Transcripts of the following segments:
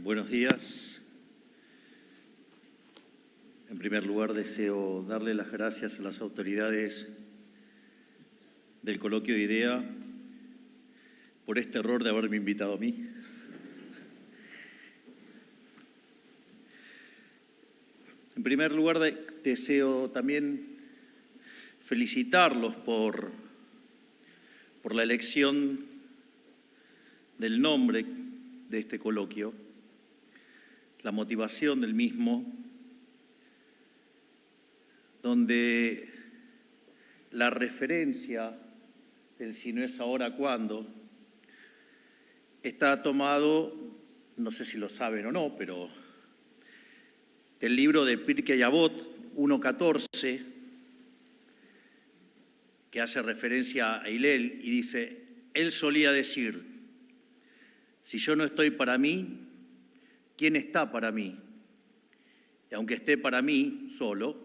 Buenos días. En primer lugar, deseo darle las gracias a las autoridades del coloquio de IDEA por este error de haberme invitado a mí. En primer lugar, deseo también felicitarlos por la elección del nombre de este coloquio, la motivación del mismo, donde la referencia del si no es ahora, ¿cuándo?, está tomado, no sé si lo saben o no, pero del libro de Pirkei Avot 1.14, que hace referencia a Hillel y dice, él solía decir, si yo no estoy para mí, ¿quién está para mí? Y aunque esté para mí solo,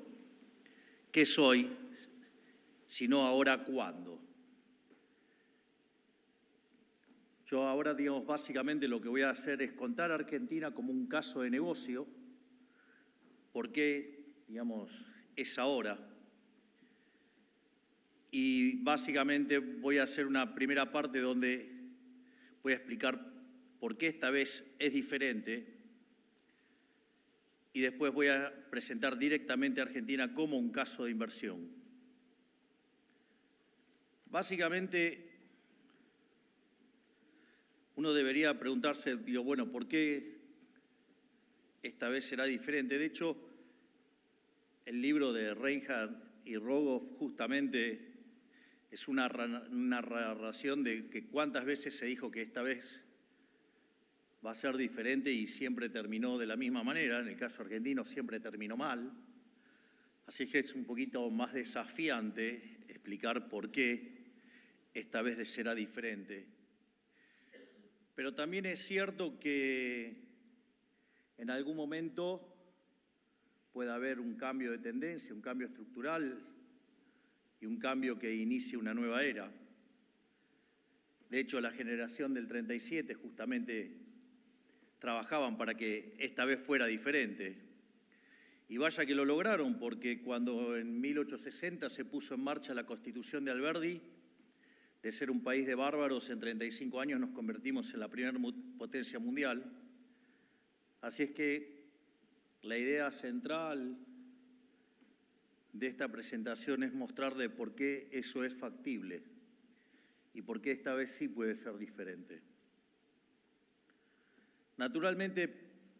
¿qué soy? Sino ahora, ¿cuándo? Yo ahora, digamos, básicamente lo que voy a hacer es contar a Argentina como un caso de negocio, porque, digamos, es ahora. Y básicamente voy a hacer una primera parte donde voy a explicar por qué esta vez es diferente y después voy a presentar directamente a Argentina como un caso de inversión. Básicamente, uno debería preguntarse, digo, bueno, ¿por qué esta vez será diferente? De hecho, el libro de Reinhardt y Rogoff justamente es una narración de que cuántas veces se dijo que esta vez va a ser diferente y siempre terminó de la misma manera. En el caso argentino siempre terminó mal. Así que es un poquito más desafiante explicar por qué esta vez será diferente. Pero también es cierto que en algún momento puede haber un cambio de tendencia, un cambio estructural y un cambio que inicie una nueva era. De hecho, la generación del 37 justamente trabajaban para que esta vez fuera diferente. Y vaya que lo lograron, porque cuando en 1860 se puso en marcha la Constitución de Alberdi, de ser un país de bárbaros, en 35 años nos convertimos en la primera potencia mundial. Así es que la idea central de esta presentación es mostrarle por qué eso es factible y por qué esta vez sí puede ser diferente. Naturalmente,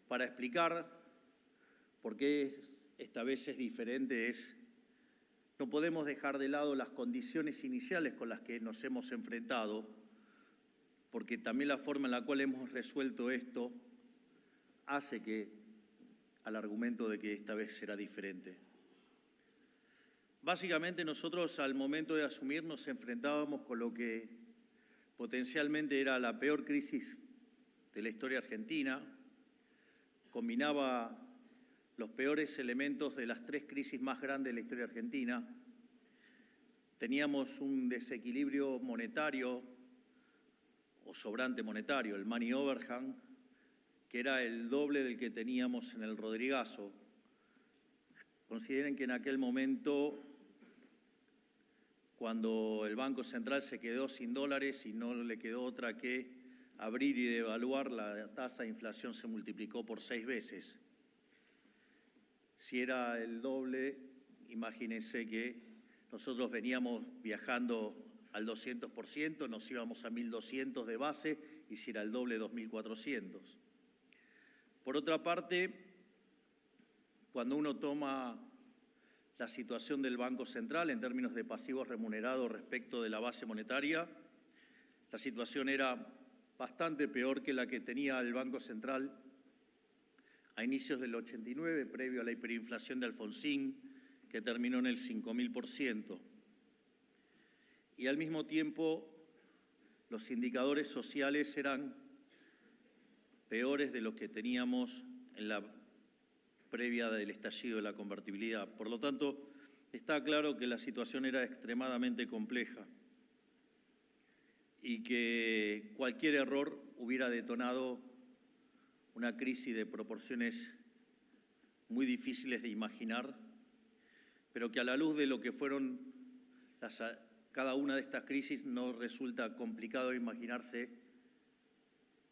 para explicar por qué esta vez es diferente, no podemos dejar de lado las condiciones iniciales con las que nos hemos enfrentado, porque también la forma en la cual hemos resuelto esto hace al argumento de que esta vez será diferente. Básicamente nosotros al momento de asumir nos enfrentábamos con lo que potencialmente era la peor crisis de la historia argentina, combinaba los peores elementos de las tres crisis más grandes de la historia argentina. Teníamos un desequilibrio monetario o sobrante monetario, el money overhang, que era el doble del que teníamos en el Rodrigazo. Consideren que en aquel momento, cuando el Banco Central se quedó sin dólares y no le quedó otra que abrir y devaluar, la tasa de inflación se multiplicó por 6 veces. Si era el doble, imagínense que nosotros veníamos viajando al 200%, nos íbamos a 1.200 de base, y si era el doble, 2.400. Por otra parte, cuando uno toma la situación del Banco Central en términos de pasivos remunerados respecto de la base monetaria, la situación era bastante peor que la que tenía el Banco Central a inicios del 89, previo a la hiperinflación de Alfonsín, que terminó en el 5.000%. Y al mismo tiempo, los indicadores sociales eran peores de los que teníamos en la previa del estallido de la convertibilidad. Por lo tanto, está claro que la situación era extremadamente compleja y que cualquier error hubiera detonado una crisis de proporciones muy difíciles de imaginar, pero que a la luz de lo que fueron cada una de estas crisis nos resulta complicado imaginarse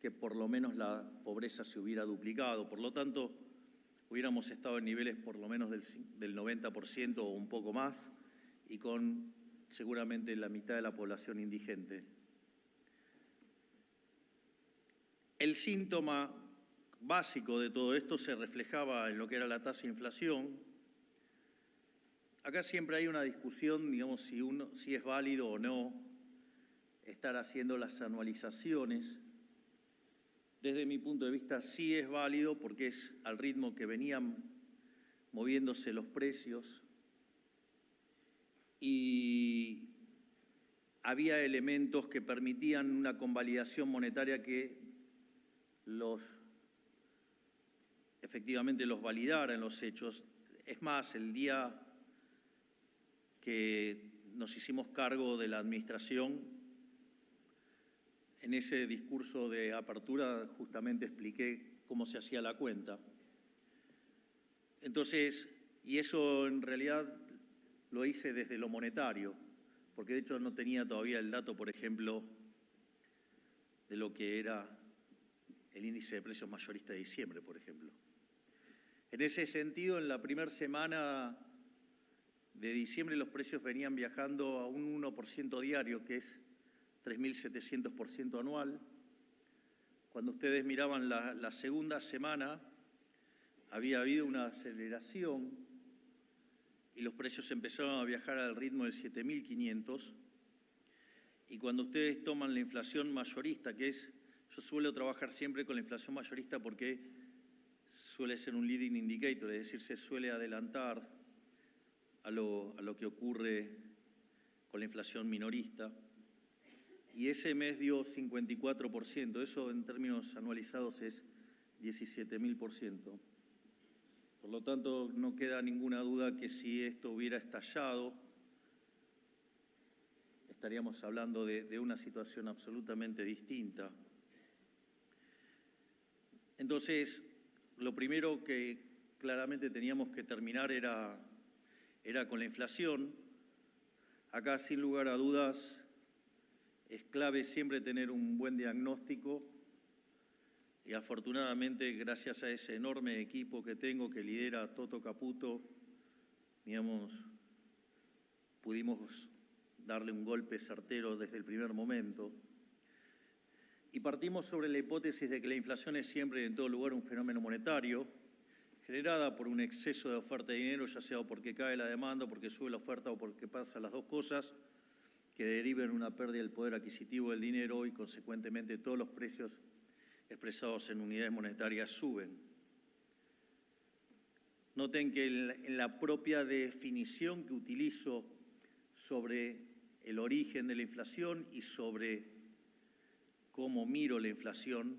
que por lo menos la pobreza se hubiera duplicado. Por lo tanto, hubiéramos estado en niveles por lo menos del 90% o un poco más, y con seguramente la mitad de la población indigente. El síntoma básico de todo esto se reflejaba en lo que era la tasa de inflación. Acá siempre hay una discusión, digamos, si es válido o no estar haciendo las anualizaciones. Desde mi punto de vista sí es válido porque es al ritmo que venían moviéndose los precios y había elementos que permitían una convalidación monetaria que efectivamente los validara en los hechos. Es más, el día que nos hicimos cargo de la administración, en ese discurso de apertura justamente expliqué cómo se hacía la cuenta. Entonces, y eso en realidad lo hice desde lo monetario, porque de hecho no tenía todavía el dato, por ejemplo, de lo que era el índice de precios mayorista de diciembre, por ejemplo. En ese sentido, en la primera semana de diciembre los precios venían viajando a un 1% diario, que es 3.700% anual. Cuando ustedes miraban la segunda semana, había habido una aceleración y los precios empezaron a viajar al ritmo de 7.500. Y cuando ustedes toman la inflación mayorista, yo suelo trabajar siempre con la inflación mayorista porque suele ser un leading indicator, es decir, se suele adelantar a lo que ocurre con la inflación minorista. Y ese mes dio 54%, eso en términos anualizados es 17.000%. Por lo tanto, no queda ninguna duda que si esto hubiera estallado, estaríamos hablando de una situación absolutamente distinta. Entonces, lo primero que claramente teníamos que terminar era con la inflación. Acá, sin lugar a dudas, es clave siempre tener un buen diagnóstico y afortunadamente, gracias a ese enorme equipo que tengo que lidera Toto Caputo, digamos, pudimos darle un golpe certero desde el primer momento. Y partimos sobre la hipótesis de que la inflación es siempre en todo lugar un fenómeno monetario, generada por un exceso de oferta de dinero, ya sea porque cae la demanda, porque sube la oferta o porque pasan las dos cosas, que derivan en una pérdida del poder adquisitivo del dinero y, consecuentemente, todos los precios expresados en unidades monetarias suben. Noten que en la propia definición que utilizo sobre el origen de la inflación y sobre cómo miro la inflación,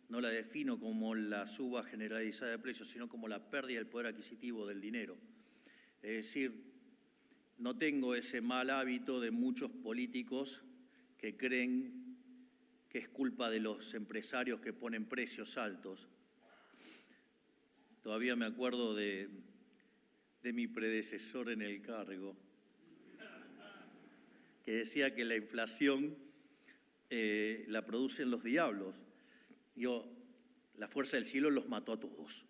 no la defino como la suba generalizada de precios, sino como la pérdida del poder adquisitivo del dinero. Es decir, no tengo ese mal hábito de muchos políticos que creen que es culpa de los empresarios que ponen precios altos. Todavía me acuerdo de mi predecesor en el cargo, que decía que la inflación la producen los diablos. La fuerza del cielo los mató a todos.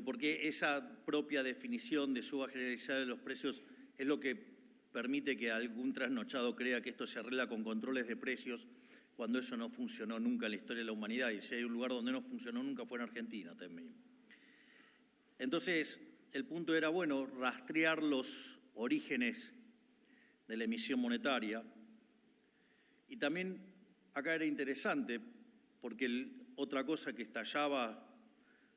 Porque esa propia definición de suba generalizada de los precios es lo que permite que algún trasnochado crea que esto se arregla con controles de precios, cuando eso no funcionó nunca en la historia de la humanidad. Y si hay un lugar donde no funcionó nunca fue en Argentina también. Entonces, el punto era, bueno, rastrear los orígenes de la emisión monetaria. Y también acá era interesante, porque otra cosa que estallaba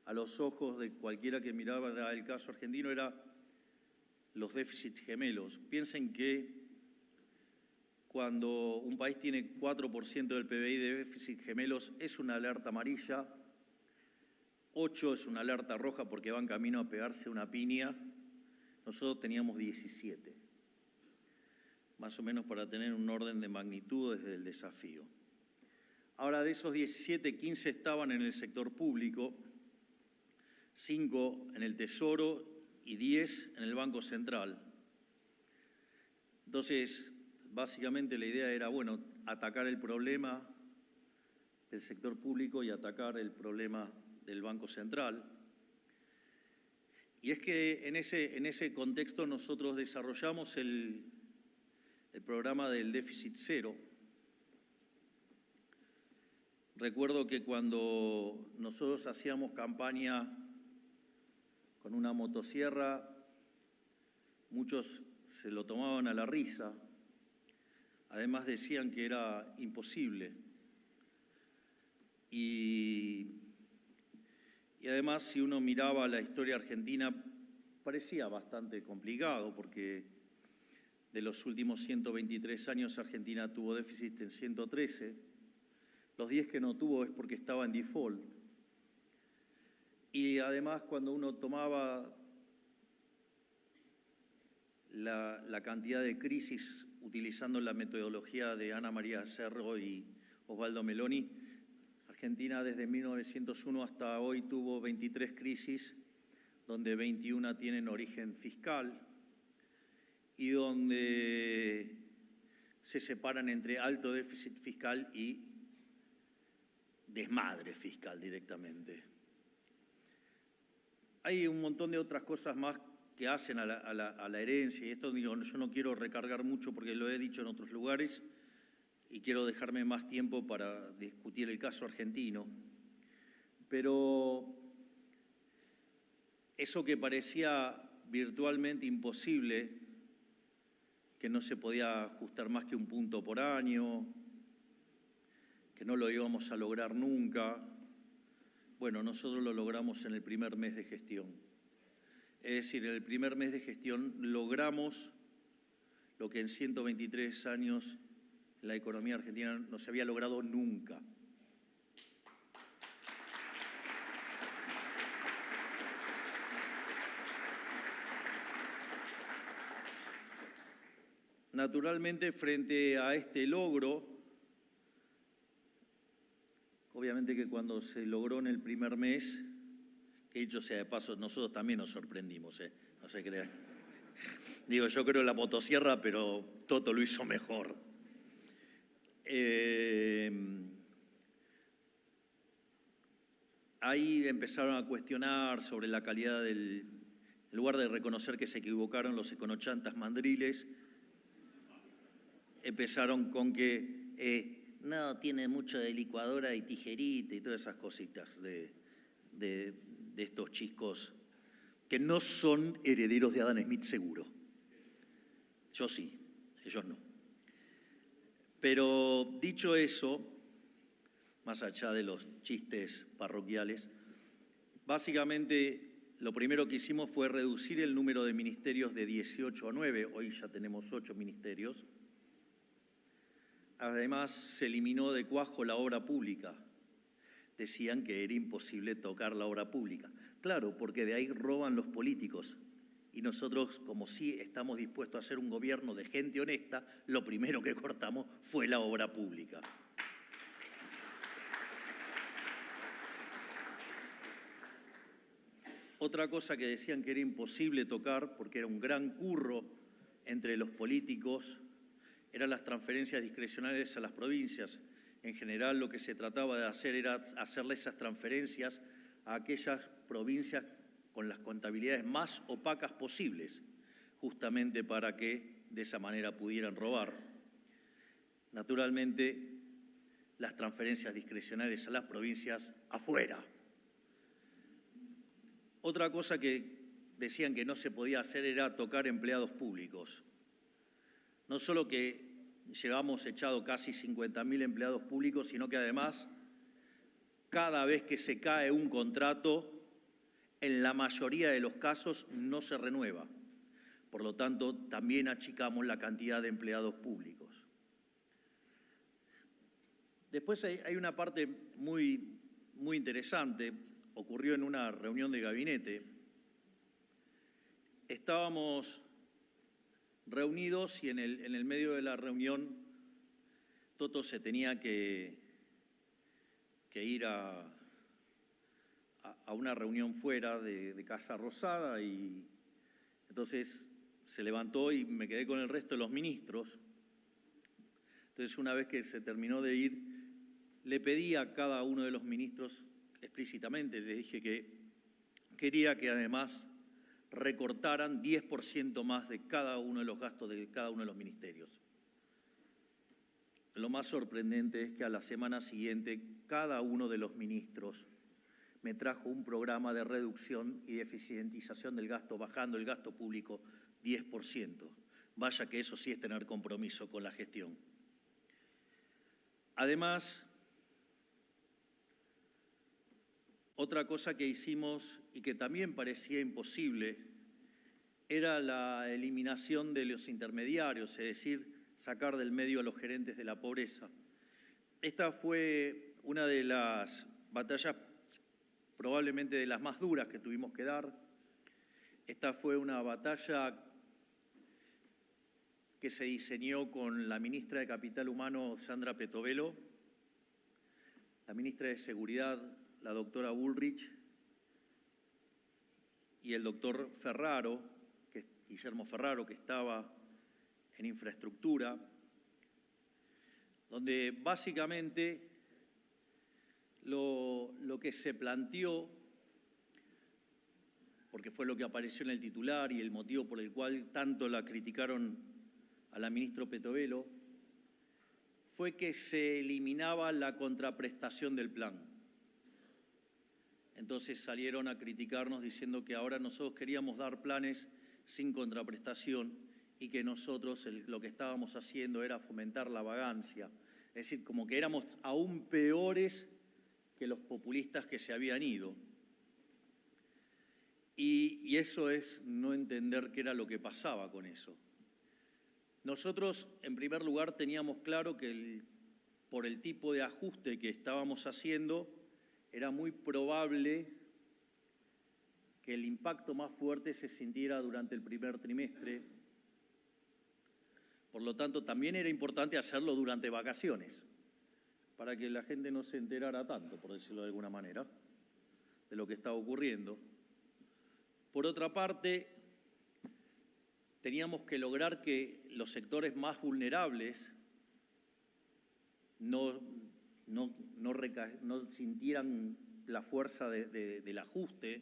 a los ojos de cualquiera que miraba el caso argentino era los déficits gemelos. Piensen que cuando un país tiene 4% del PBI de déficit gemelos es una alerta amarilla, 8 es una alerta roja porque van camino a pegarse una piña. Nosotros teníamos 17. más o menos para tener un orden de magnitudes del desafío. Ahora, de esos 17, 15 estaban en el sector público, 5 en el Tesoro y 10 en el Banco Central. Entonces, básicamente la idea era, bueno, atacar el problema del sector público y atacar el problema del Banco Central. Y es que en ese contexto nosotros desarrollamos el programa del déficit cero. Recuerdo que cuando nosotros hacíamos campaña con una motosierra, muchos se lo tomaban a la risa. Además decían que era imposible. Y además, si uno miraba la historia argentina, parecía bastante complicado, porque de los últimos 123 años Argentina tuvo déficit en 113. Los 10 que no tuvo es porque estaba en default. Y además, cuando uno tomaba la cantidad de crisis utilizando la metodología de Ana María Cerro y Osvaldo Meloni, Argentina desde 1901 hasta hoy tuvo 23 crisis, donde 21 tienen origen fiscal y donde se separan entre alto déficit fiscal y desmadre fiscal directamente. Hay un montón de otras cosas más que hacen a la herencia, y esto digo, yo no quiero recargar mucho porque lo he dicho en otros lugares y quiero dejarme más tiempo para discutir el caso argentino. Pero eso que parecía virtualmente imposible, que no se podía ajustar más que un punto por año, que no lo íbamos a lograr nunca, bueno, nosotros lo logramos en el primer mes de gestión. Es decir, en el primer mes de gestión logramos lo que en 123 años la economía argentina no se había logrado nunca. Naturalmente, frente a este logro, obviamente que cuando se logró en el primer mes, que dicho sea de paso, nosotros también nos sorprendimos, no se crean. Digo, yo creo en la motosierra, pero Toto lo hizo mejor. Ahí empezaron a cuestionar sobre la calidad en lugar de reconocer que se equivocaron los econochantas mandriles, empezaron con que no, tiene mucho de licuadora y tijerita y todas esas cositas de estos chicos que no son herederos de Adam Smith seguro. Yo sí, ellos no. Pero dicho eso, más allá de los chistes parroquiales, básicamente lo primero que hicimos fue reducir el número de ministerios de 18 a 9, hoy ya tenemos 8 ministerios. Además, se eliminó de cuajo la obra pública. Decían que era imposible tocar la obra pública. Claro, porque de ahí roban los políticos. Y nosotros, como sí estamos dispuestos a hacer un gobierno de gente honesta, lo primero que cortamos fue la obra pública. Otra cosa que decían que era imposible tocar, porque era un gran curro entre los políticos, eran las transferencias discrecionales a las provincias. En general, lo que se trataba de hacer era hacerle esas transferencias a aquellas provincias con las contabilidades más opacas posibles, justamente para que de esa manera pudieran robar. Naturalmente, las transferencias discrecionales a las provincias afuera. Otra cosa que decían que no se podía hacer era tocar empleados públicos. No solo que llevamos echado casi 50.000 empleados públicos, sino que además, cada vez que se cae un contrato, en la mayoría de los casos no se renueva. Por lo tanto, también achicamos la cantidad de empleados públicos. Después hay una parte muy interesante, ocurrió en una reunión de gabinete. Estábamos reunidos y en el medio de la reunión Toto se tenía que ir a una reunión fuera de Casa Rosada y entonces se levantó y me quedé con el resto de los ministros. Entonces, una vez que se terminó de ir, le pedí a cada uno de los ministros explícitamente, le dije que quería que además recortaran 10% más de cada uno de los gastos de cada uno de los ministerios. Lo más sorprendente es que a la semana siguiente cada uno de los ministros me trajo un programa de reducción y de eficientización del gasto, bajando el gasto público 10%. Vaya que eso sí es tener compromiso con la gestión. Además, otra cosa que hicimos y que también parecía imposible era la eliminación de los intermediarios, es decir, sacar del medio a los gerentes de la pobreza. Esta fue una de las batallas probablemente de las más duras que tuvimos que dar. Esta fue una batalla que se diseñó con la ministra de Capital Humano, Sandra Petovelo, la ministra de Seguridad, la doctora Bullrich, y el doctor Ferraro, Guillermo Ferraro, que estaba en infraestructura, donde básicamente lo que se planteó, porque fue lo que apareció en el titular y el motivo por el cual tanto la criticaron a la ministra Petovelo, fue que se eliminaba la contraprestación del plan. Entonces salieron a criticarnos diciendo que ahora nosotros queríamos dar planes sin contraprestación y que nosotros lo que estábamos haciendo era fomentar la vagancia. Es decir, como que éramos aún peores que los populistas que se habían ido. Y eso es no entender qué era lo que pasaba con eso. Nosotros, en primer lugar, teníamos claro que por el tipo de ajuste que estábamos haciendo, era muy probable que el impacto más fuerte se sintiera durante el primer trimestre. Por lo tanto, también era importante hacerlo durante vacaciones, para que la gente no se enterara tanto, por decirlo de alguna manera, de lo que estaba ocurriendo. Por otra parte, teníamos que lograr que los sectores más vulnerables no sintieran la fuerza del ajuste.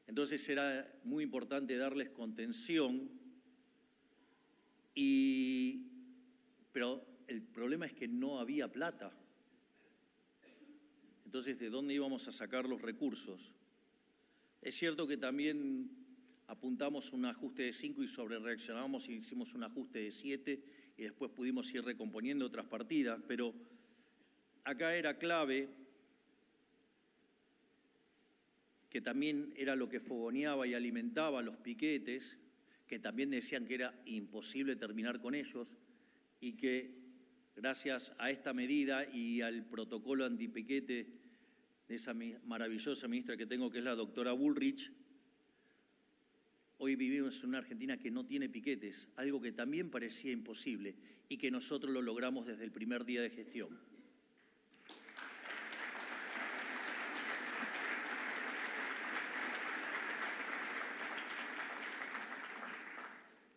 Entonces era muy importante darles contención, pero el problema es que no había plata. Entonces, ¿de dónde íbamos a sacar los recursos? Es cierto que también apuntamos un ajuste de 5 y sobrereaccionamos y hicimos un ajuste de 7 y después pudimos ir recomponiendo otras partidas, pero acá era clave, que también era lo que fogoneaba y alimentaba los piquetes, que también decían que era imposible terminar con ellos y que gracias a esta medida y al protocolo antipiquete de esa maravillosa ministra que tengo, que es la doctora Bullrich, hoy vivimos en una Argentina que no tiene piquetes, algo que también parecía imposible y que nosotros lo logramos desde el primer día de gestión.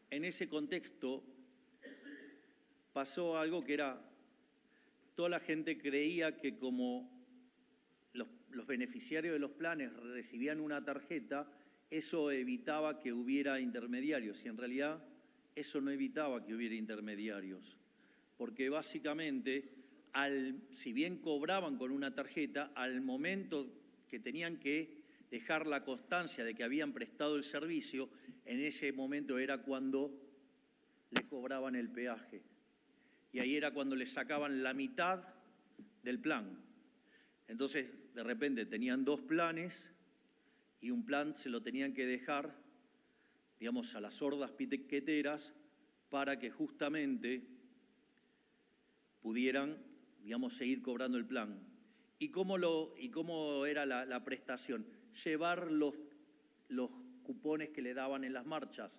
En ese contexto pasó algo que era, toda la gente creía que como los beneficiarios de los planes recibían una tarjeta, eso evitaba que hubiera intermediarios, y en realidad eso no evitaba que hubiera intermediarios, porque básicamente, si bien cobraban con una tarjeta, al momento que tenían que dejar la constancia de que habían prestado el servicio, en ese momento era cuando le cobraban el peaje. Y ahí era cuando le sacaban la mitad del plan. Entonces, de repente, tenían 2 planes y un plan se lo tenían que dejar, digamos, a las hordas piqueteras para que justamente pudieran, digamos, seguir cobrando el plan. ¿Y cómo era la prestación? Llevar los cupones que le daban en las marchas,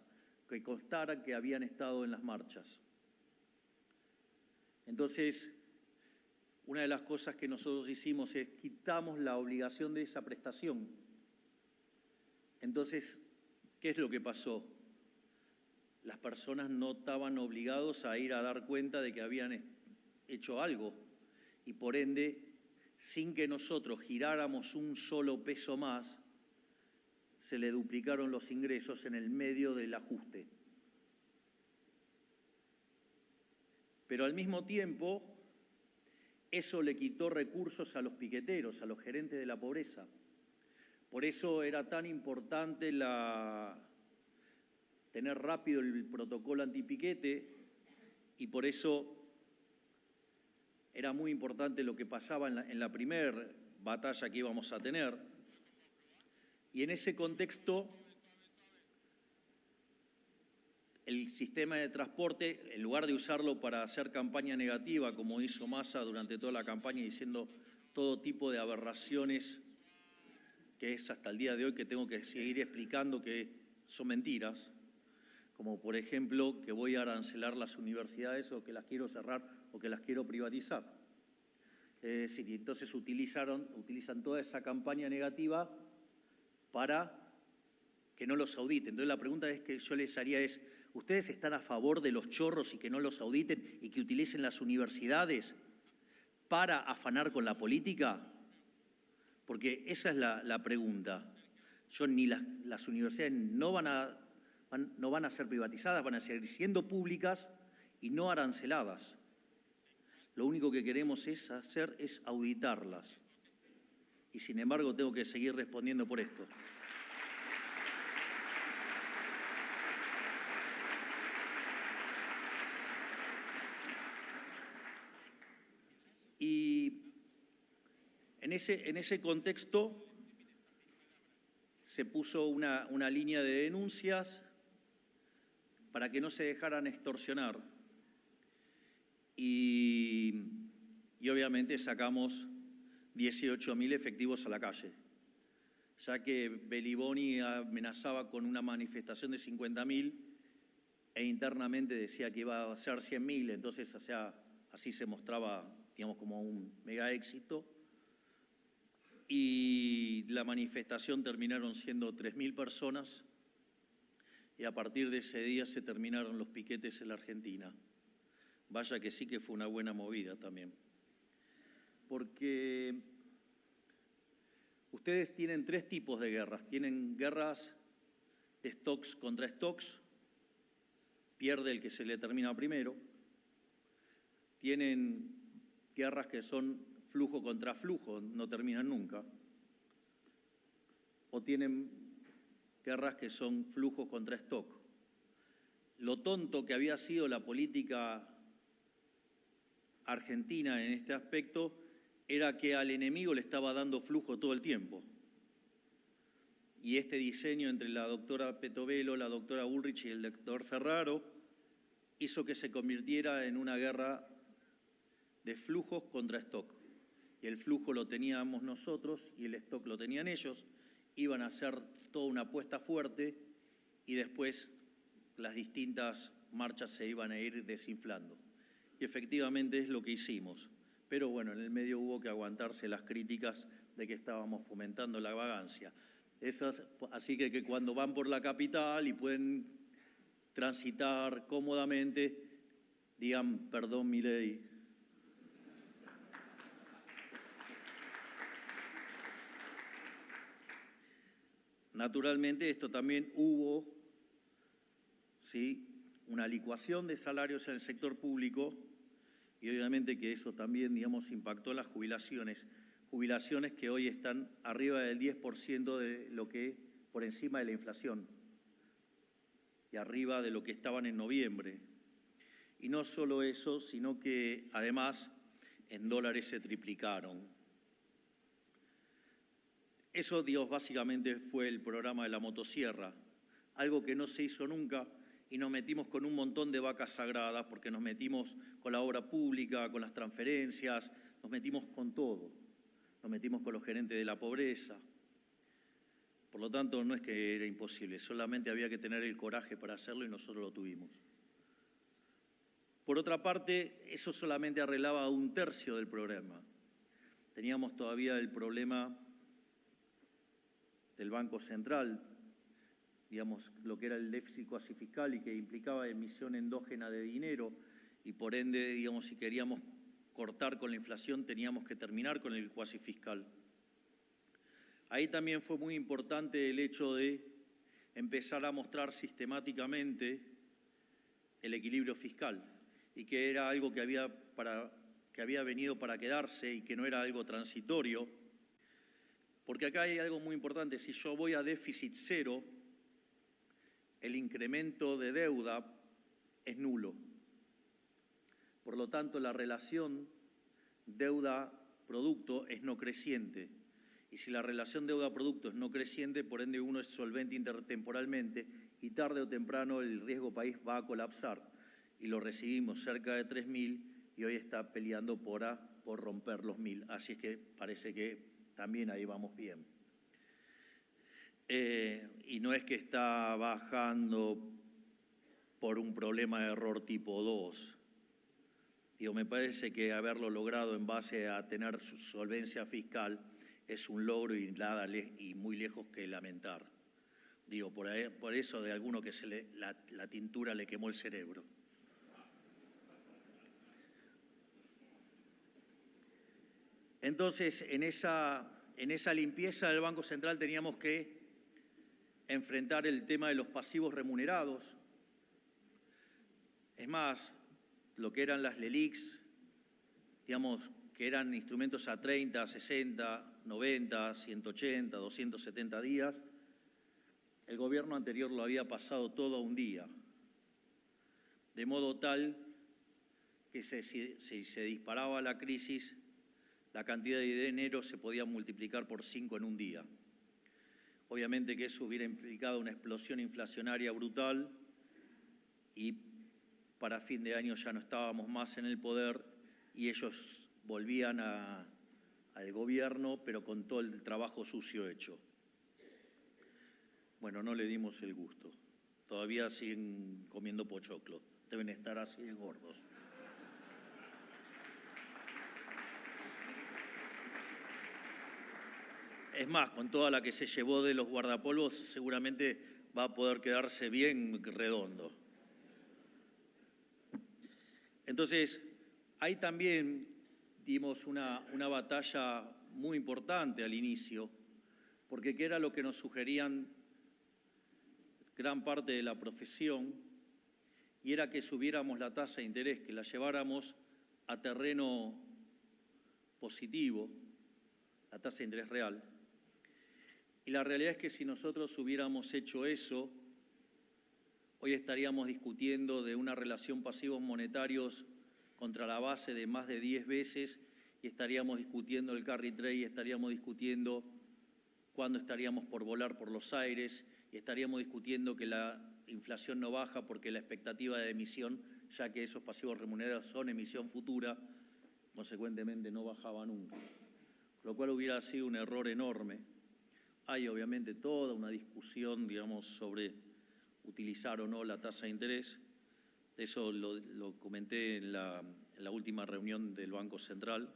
que constara que habían estado en las marchas. Entonces, una de las cosas que nosotros hicimos es quitamos la obligación de esa prestación. Entonces, ¿qué es lo que pasó? Las personas no estaban obligados a ir a dar cuenta de que habían hecho algo y por ende, sin que nosotros giráramos un solo peso más, se le duplicaron los ingresos en el medio del ajuste. Pero al mismo tiempo, eso le quitó recursos a los piqueteros, a los gerentes de la pobreza. Por eso era tan importante tener rápido el protocolo antipiquete y por eso era muy importante lo que pasaba en la primera batalla que íbamos a tener. Y en ese contexto, el sistema de transporte, en lugar de usarlo para hacer campaña negativa, como hizo Massa durante toda la campaña, diciendo todo tipo de aberraciones, que es hasta el día de hoy que tengo que seguir explicando que son mentiras, como por ejemplo que voy a arancelar las universidades o que las quiero cerrar o que las quiero privatizar. Es decir, entonces utilizan toda esa campaña negativa para que no los auditen. Entonces la pregunta que yo les haría es, ¿ustedes están a favor de los chorros y que no los auditen y que utilicen las universidades para afanar con la política? Porque esa es la pregunta. Las universidades no van a ser privatizadas, van a seguir siendo públicas y no aranceladas. Lo único que queremos hacer es auditarlas. Y sin embargo tengo que seguir respondiendo por esto. Y en ese contexto se puso una línea de denuncias para que no se dejaran extorsionar. Y obviamente sacamos 18.000 efectivos a la calle, ya que Beliboni amenazaba con una manifestación de 50.000 e internamente decía que iba a ser 100.000, entonces así se mostraba, digamos, como un mega éxito. Y la manifestación terminaron siendo 3.000 personas y a partir de ese día se terminaron los piquetes en la Argentina. Vaya que sí que fue una buena movida también. Porque ustedes tienen tres tipos de guerras. Tienen guerras de stocks contra stocks, pierde el que se le termina primero. Tienen guerras que son flujo contra flujo, no terminan nunca. O tienen guerras que son flujo contra stock. Lo tonto que había sido la política argentina en este aspecto era que al enemigo le estaba dando flujo todo el tiempo. Y este diseño entre la doctora Petovelo, la doctora Bullrich y el doctor Ferraro hizo que se convirtiera en una guerra de flujos contra stock. Y el flujo lo teníamos nosotros y el stock lo tenían ellos. Iban a hacer toda una apuesta fuerte y después las distintas marchas se iban a ir desinflando. Y efectivamente es lo que hicimos. Pero bueno, en el medio hubo que aguantarse las críticas de que estábamos fomentando la vagancia. Así que cuando van por la capital y pueden transitar cómodamente, digan, perdón, Milei. Naturalmente, esto también hubo, ¿sí?, una licuación de salarios en el sector público y obviamente que eso también, digamos, impactó las jubilaciones que hoy están arriba del 10% de lo que por encima de la inflación y arriba de lo que estaban en noviembre. Y no solo eso, sino que además en dólares se triplicaron. Eso, Dios, básicamente fue el programa de la motosierra, algo que no se hizo nunca y nos metimos con un montón de vacas sagradas porque nos metimos con la obra pública, con las transferencias, nos metimos con todo, nos metimos con los gerentes de la pobreza. Por lo tanto, no es que era imposible, solamente había que tener el coraje para hacerlo y nosotros lo tuvimos. Por otra parte, eso solamente arreglaba un tercio del problema. Teníamos todavía el problema del Banco Central, digamos, lo que era el déficit cuasi fiscal y que implicaba emisión endógena de dinero y por ende, digamos, si queríamos cortar con la inflación teníamos que terminar con el cuasi fiscal. Ahí también fue muy importante el hecho de empezar a mostrar sistemáticamente el equilibrio fiscal y que era algo que había venido para quedarse y que no era algo transitorio, porque acá hay algo muy importante. Si yo voy a déficit cero, el incremento de deuda es nulo. Por lo tanto, la relación deuda-producto es no creciente. Y si la relación deuda-producto es no creciente, por ende uno es solvente intertemporalmente y tarde o temprano el riesgo país va a colapsar. Y lo recibimos cerca de 3.000 y hoy está peleando por romper los 1.000. Así es que parece que también ahí vamos bien. Y no es que está bajando por un problema de error tipo 2. Digo, me parece que haberlo logrado en base a tener su solvencia fiscal es un logro y muy lejos que lamentar. Digo, por eso de alguno que la tintura le quemó el cerebro. Entonces, en esa limpieza del Banco Central teníamos que enfrentar el tema de los pasivos remunerados. Es más, lo que eran las LELIQs, digamos, que eran instrumentos a 30, 60, 90, 180, 270 días, el gobierno anterior lo había pasado todo a un día, de modo tal que si se disparaba la crisis, la cantidad de dinero se podía multiplicar por 5 en un día. Obviamente que eso hubiera implicado una explosión inflacionaria brutal y para fin de año ya no estábamos más en el poder y ellos volvían al gobierno, pero con todo el trabajo sucio hecho. Bueno, no le dimos el gusto. Todavía siguen comiendo pochoclo. Deben estar así de gordos. Es más, con toda la que se llevó de los guardapolvos, seguramente va a poder quedarse bien redondo. Entonces, ahí también dimos una batalla muy importante al inicio, porque ¿qué era lo que nos sugerían gran parte de la profesión? Y era que subiéramos la tasa de interés, que la lleváramos a terreno positivo, la tasa de interés real. Y la realidad es que si nosotros hubiéramos hecho eso, hoy estaríamos discutiendo de una relación pasivos monetarios contra la base de más de 10 veces y estaríamos discutiendo el carry trade y estaríamos discutiendo cuándo estaríamos por volar por los aires y estaríamos discutiendo que la inflación no baja porque la expectativa de emisión, ya que esos pasivos remunerados son emisión futura, consecuentemente no bajaba nunca. Lo cual hubiera sido un error enorme. Hay obviamente toda una discusión, digamos, sobre utilizar o no la tasa de interés. Eso lo comenté en la última reunión del Banco Central.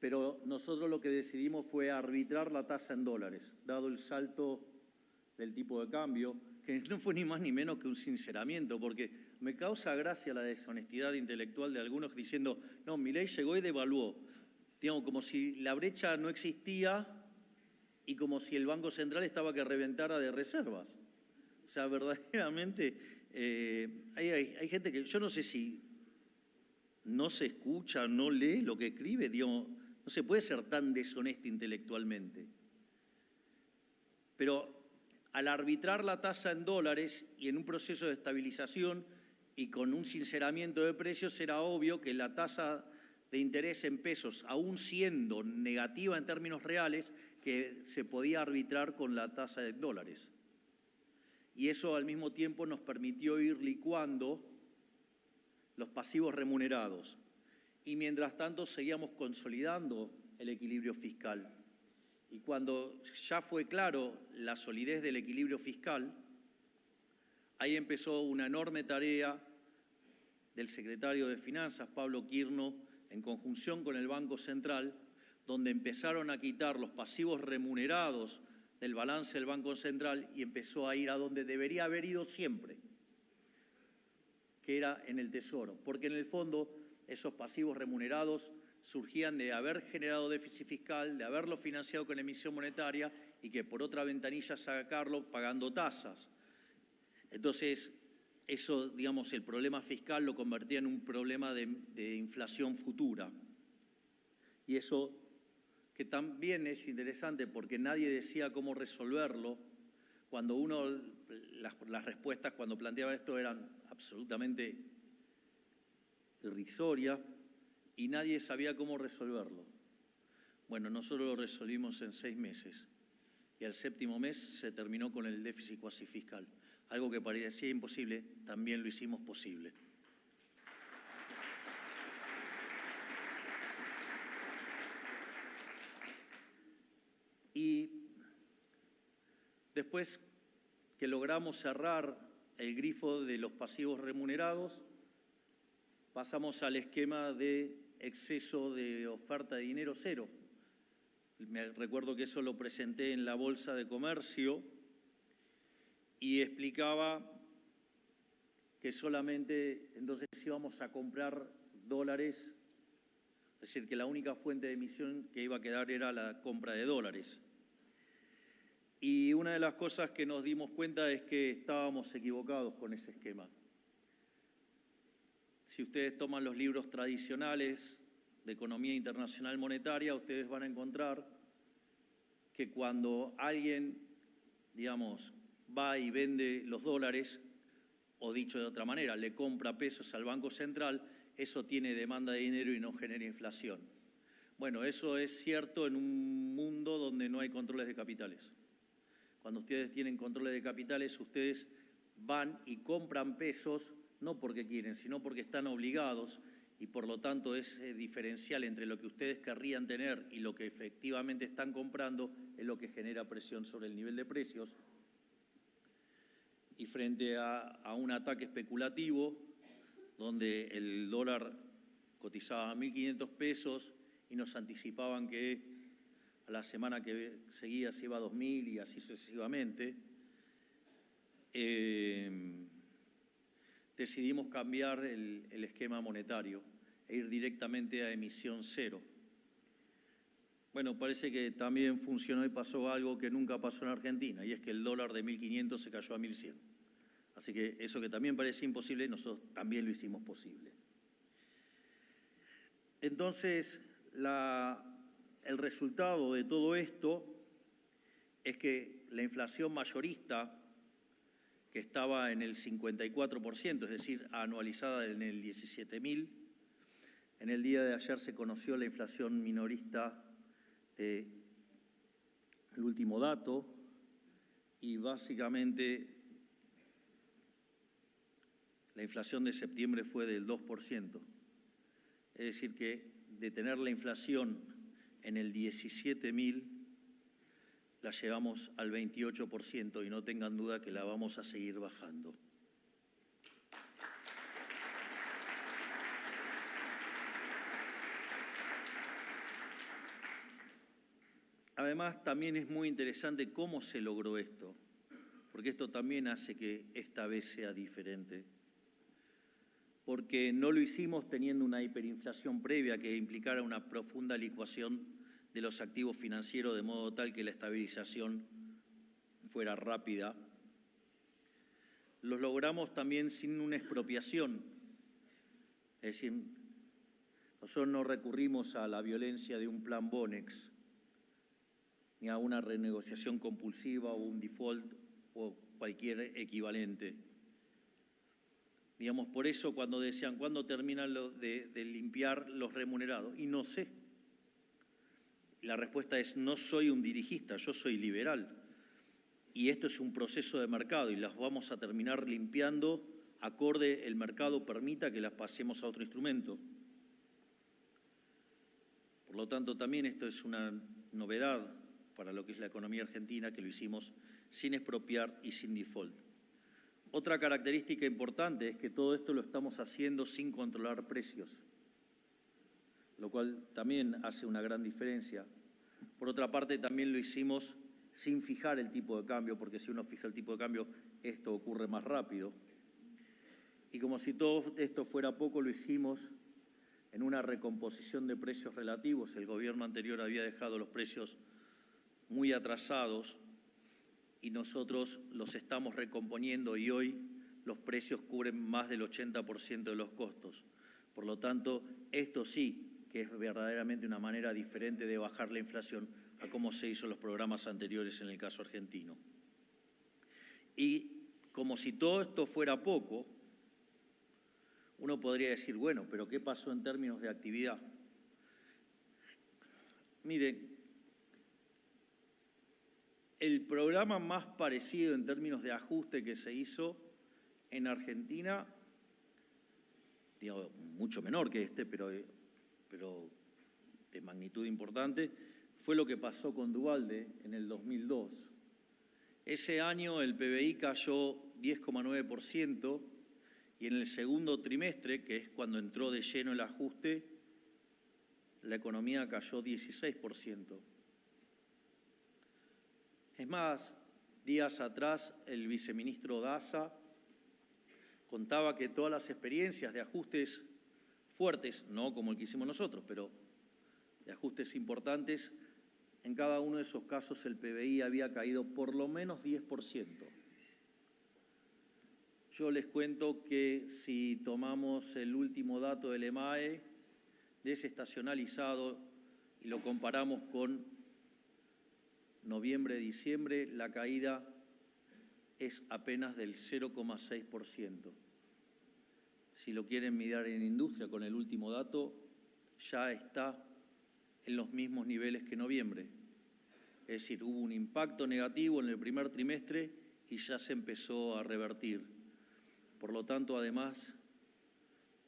Pero nosotros lo que decidimos fue arbitrar la tasa en dólares, dado el salto del tipo de cambio, que no fue ni más ni menos que un sinceramiento, porque me causa gracia la deshonestidad intelectual de algunos diciendo, no, Milei llegó y devaluó. Digamos, como si la brecha no existía y como si el Banco Central estaba que reventara de reservas. O sea, verdaderamente hay gente que yo no sé si no se escucha, no lee lo que escribe, digamos, no se puede ser tan deshonesto intelectualmente. Pero al arbitrar la tasa en dólares y en un proceso de estabilización y con un sinceramiento de precios, era obvio que la tasa de interés en pesos, aún siendo negativa en términos reales, que se podía arbitrar con la tasa de dólares. Y eso al mismo tiempo nos permitió ir licuando los pasivos remunerados. Y mientras tanto seguíamos consolidando el equilibrio fiscal. Y cuando ya fue claro la solidez del equilibrio fiscal, ahí empezó una enorme tarea del secretario de Finanzas, Pablo Quirno, en conjunción con el Banco Central, donde empezaron a quitar los pasivos remunerados del balance del Banco Central y empezó a ir a donde debería haber ido siempre, que era en el Tesoro, porque en el fondo esos pasivos remunerados surgían de haber generado déficit fiscal, de haberlo financiado con emisión monetaria y que por otra ventanilla sacarlo pagando tasas. Entonces, eso, digamos, el problema fiscal lo convertía en un problema de inflación futura. Y eso que también es interesante porque nadie decía cómo resolverlo, cuando las respuestas cuando planteaba esto eran absolutamente irrisorias y nadie sabía cómo resolverlo. Bueno, nosotros lo resolvimos en 6 meses y al 7º mes se terminó con el déficit cuasi fiscal. Algo que parecía imposible, también lo hicimos posible. Y después que logramos cerrar el grifo de los pasivos remunerados, pasamos al esquema de exceso de oferta de dinero cero. Me recuerdo que eso lo presenté en la Bolsa de Comercio y explicaba que solamente entonces íbamos a comprar dólares, es decir, que la única fuente de emisión que iba a quedar era la compra de dólares. Y una de las cosas que nos dimos cuenta es que estábamos equivocados con ese esquema. Si ustedes toman los libros tradicionales de economía internacional monetaria, ustedes van a encontrar que cuando alguien, digamos, va y vende los dólares, o dicho de otra manera, le compra pesos al Banco Central, eso tiene demanda de dinero y no genera inflación. Bueno, eso es cierto en un mundo donde no hay controles de capitales. Cuando ustedes tienen controles de capitales, ustedes van y compran pesos, no porque quieren, sino porque están obligados, y por lo tanto ese diferencial entre lo que ustedes querrían tener y lo que efectivamente están comprando es lo que genera presión sobre el nivel de precios. Y frente a un ataque especulativo, donde el dólar cotizaba a 1.500 pesos y nos anticipaban que a la semana que seguía se iba a 2.000 y así sucesivamente, decidimos cambiar el esquema monetario e ir directamente a emisión cero. Bueno, parece que también funcionó y pasó algo que nunca pasó en Argentina, y es que el dólar de 1.500 se cayó a 1.100. Así que eso que también parecía imposible, nosotros también lo hicimos posible. Entonces, el resultado de todo esto es que la inflación mayorista, que estaba en el 54%, es decir, anualizada en el 17.000, en el día de ayer se conoció la inflación minorista del último dato y básicamente la inflación de septiembre fue del 2%. Es decir, que de tener la inflación en el 17.000, la llevamos al 28% y no tengan duda que la vamos a seguir bajando. Además, también es muy interesante cómo se logró esto, porque esto también hace que esta vez sea diferente. Porque no lo hicimos teniendo una hiperinflación previa que implicara una profunda licuación de los activos financieros de modo tal que la estabilización fuera rápida. Los logramos también sin una expropiación, es decir, nosotros no recurrimos a la violencia de un plan Bonex, ni a una renegociación compulsiva o un default o cualquier equivalente. Digamos, por eso cuando decían, ¿cuándo terminan de limpiar los remunerados? Y no sé. La respuesta es, no soy un dirigista, yo soy liberal. Y esto es un proceso de mercado y las vamos a terminar limpiando acorde el mercado permita que las pasemos a otro instrumento. Por lo tanto, también esto es una novedad para lo que es la economía argentina, que lo hicimos sin expropiar y sin default. Otra característica importante es que todo esto lo estamos haciendo sin controlar precios, lo cual también hace una gran diferencia. Por otra parte, también lo hicimos sin fijar el tipo de cambio, porque si uno fija el tipo de cambio, esto ocurre más rápido. Y como si todo esto fuera poco, lo hicimos en una recomposición de precios relativos. El gobierno anterior había dejado los precios muy atrasados y nosotros los estamos recomponiendo y hoy los precios cubren más del 80% de los costos. Por lo tanto, esto sí que es verdaderamente una manera diferente de bajar la inflación a cómo se hizo en los programas anteriores en el caso argentino. Y como si todo esto fuera poco, uno podría decir, bueno, pero ¿qué pasó en términos de actividad? Miren, el programa más parecido en términos de ajuste que se hizo en Argentina, digamos, mucho menor que este, pero de magnitud importante, fue lo que pasó con Duhalde en el 2002. Ese año el PBI cayó 10,9% y en el segundo trimestre, que es cuando entró de lleno el ajuste, la economía cayó 16%. Es más, días atrás el viceministro Daza contaba que todas las experiencias de ajustes fuertes, no como el que hicimos nosotros, pero de ajustes importantes, en cada uno de esos casos el PBI había caído por lo menos 10%. Yo les cuento que si tomamos el último dato del EMAE, desestacionalizado, y lo comparamos con noviembre-diciembre, la caída es apenas del 0,6%. Si lo quieren mirar en industria con el último dato, ya está en los mismos niveles que noviembre. Es decir, hubo un impacto negativo en el primer trimestre y ya se empezó a revertir. Por lo tanto, además,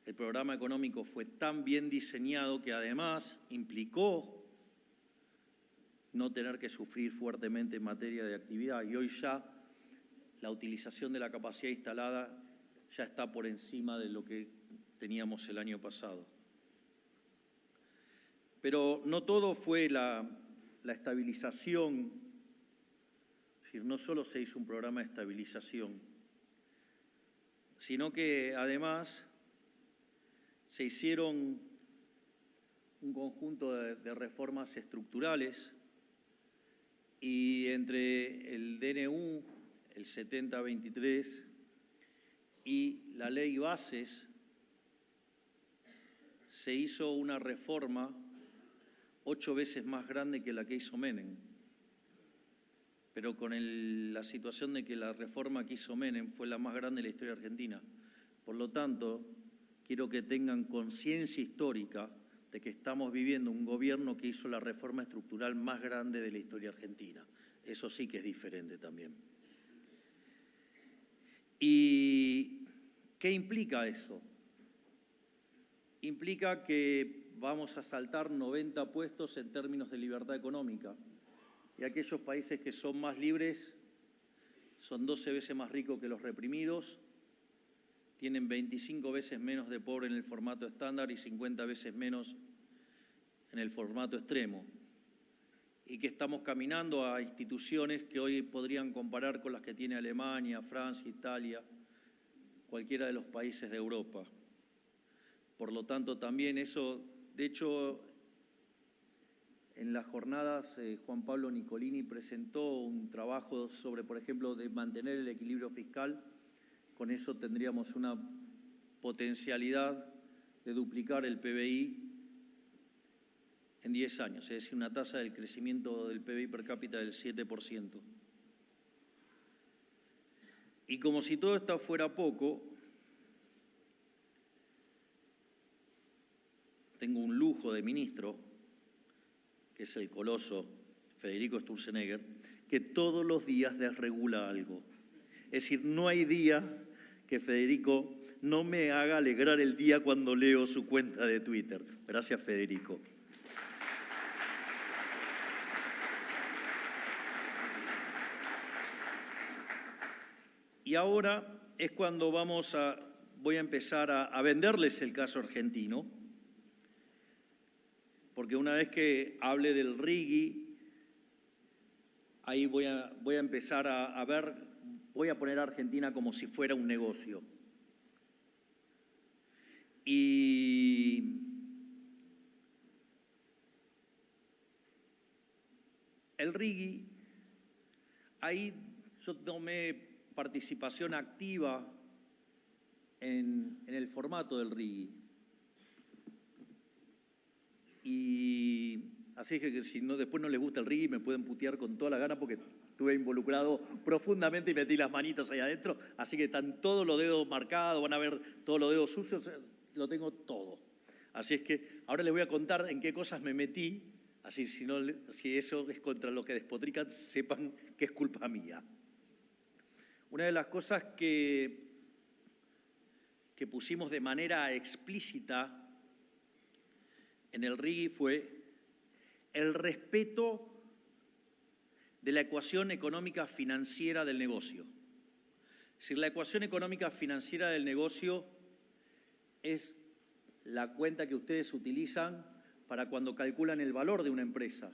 el programa económico fue tan bien diseñado que además implicó no tener que sufrir fuertemente en materia de actividad. Y hoy ya la utilización de la capacidad instalada ya está por encima de lo que teníamos el año pasado. Pero no todo fue la estabilización, es decir, no solo se hizo un programa de estabilización, sino que además se hicieron un conjunto de reformas estructurales y entre el DNU, el 7023 y la ley Bases se hizo una reforma 8 veces más grande que la que hizo Menem, pero con la situación de que la reforma que hizo Menem fue la más grande de la historia argentina. Por lo tanto, quiero que tengan conciencia histórica de que estamos viviendo un gobierno que hizo la reforma estructural más grande de la historia argentina. Eso sí que es diferente también. ¿Y qué implica eso? Implica que vamos a saltar 90 puestos en términos de libertad económica. Y aquellos países que son más libres son 12 veces más ricos que los reprimidos, tienen 25 veces menos de pobre en el formato estándar y 50 veces menos en el formato extremo. Y que estamos caminando a instituciones que hoy podrían comparar con las que tiene Alemania, Francia, Italia, cualquiera de los países de Europa. Por lo tanto, también eso, de hecho, en las jornadas Juan Pablo Nicolini presentó un trabajo sobre, por ejemplo, de mantener el equilibrio fiscal. Con eso tendríamos una potencialidad de duplicar el PBI en 10 años, es decir, una tasa del crecimiento del PBI per cápita del 7%. Y como si todo esto fuera poco, tengo un lujo de ministro, que es el coloso Federico Sturzenegger, que todos los días desregula algo. Es decir, no hay día que Federico no me haga alegrar el día cuando leo su cuenta de Twitter. Gracias, Federico. Y ahora es cuando voy a empezar a venderles el caso argentino, porque una vez que hable del RIGI, ahí voy a empezar a ver, voy a poner a Argentina como si fuera un negocio. Y el RIGI, ahí yo tomé participación activa en el formato del RIGI. Y así que si no, después no les gusta el RIGI, me pueden putear con toda la gana porque estuve involucrado profundamente y metí las manitos ahí adentro. Así que están todos los dedos marcados, van a ver todos los dedos sucios, lo tengo todo. Así es que ahora les voy a contar en qué cosas me metí, así si eso es contra lo que despotrican, sepan que es culpa mía. Una de las cosas que pusimos de manera explícita en el RIGI fue el respeto de la ecuación económica financiera del negocio. Es decir, la ecuación económica financiera del negocio es la cuenta que ustedes utilizan para cuando calculan el valor de una empresa.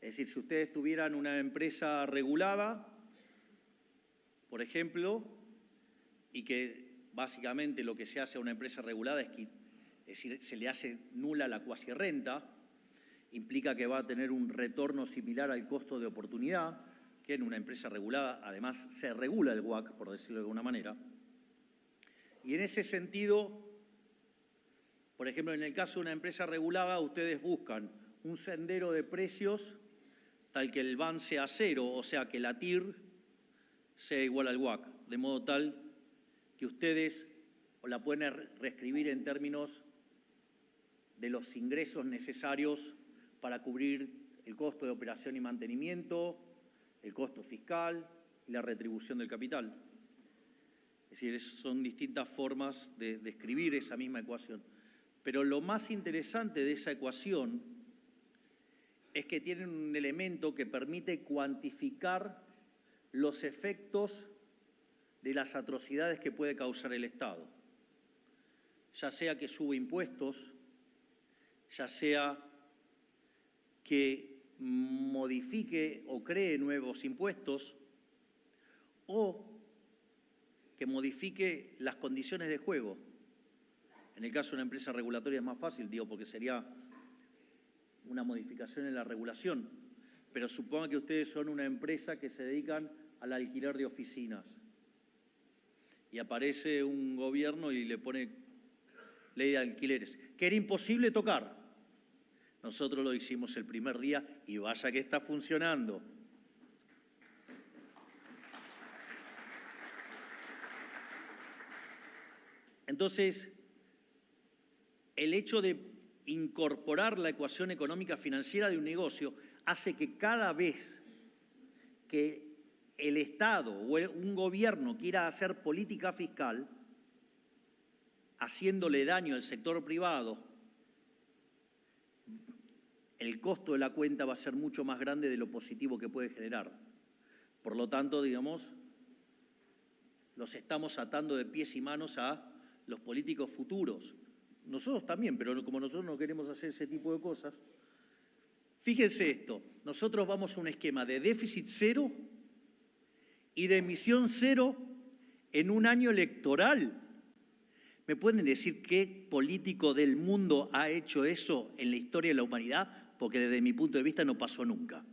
Es decir, si ustedes tuvieran una empresa regulada, por ejemplo, y que básicamente lo que se hace a una empresa regulada es decir, se le hace nula la cuasirrenta, implica que va a tener un retorno similar al costo de oportunidad, que en una empresa regulada, además, se regula el WACC, por decirlo de alguna manera. Y en ese sentido, por ejemplo, en el caso de una empresa regulada, ustedes buscan un sendero de precios tal que el VAN sea cero, o sea, que la TIR sea igual al WACC, de modo tal que ustedes la pueden reescribir en términos de los ingresos necesarios para cubrir el costo de operación y mantenimiento, el costo fiscal y la retribución del capital. Es decir, son distintas formas de escribir esa misma ecuación. Pero lo más interesante de esa ecuación es que tiene un elemento que permite cuantificar los efectos de las atrocidades que puede causar el Estado. Ya sea que suba impuestos, ya sea que modifique o cree nuevos impuestos o que modifique las condiciones de juego. En el caso de una empresa regulatoria es más fácil, digo, porque sería una modificación en la regulación. Pero supongan que ustedes son una empresa que se dedican al alquiler de oficinas y aparece un gobierno y le pone ley de alquileres, que era imposible tocar. Nosotros lo hicimos el primer día y vaya que está funcionando. Entonces, el hecho de incorporar la ecuación económica financiera de un negocio hace que cada vez que el Estado o un gobierno quiera hacer política fiscal, haciéndole daño al sector privado, el costo de la cuenta va a ser mucho más grande de lo positivo que puede generar. Por lo tanto, digamos, los estamos atando de pies y manos a los políticos futuros. Nosotros también, pero como nosotros no queremos hacer ese tipo de cosas. Fíjense esto, nosotros vamos a un esquema de déficit cero y de emisión cero en un año electoral. ¿Me pueden decir qué político del mundo ha hecho eso en la historia de la humanidad? Porque desde mi punto de vista no pasó nunca.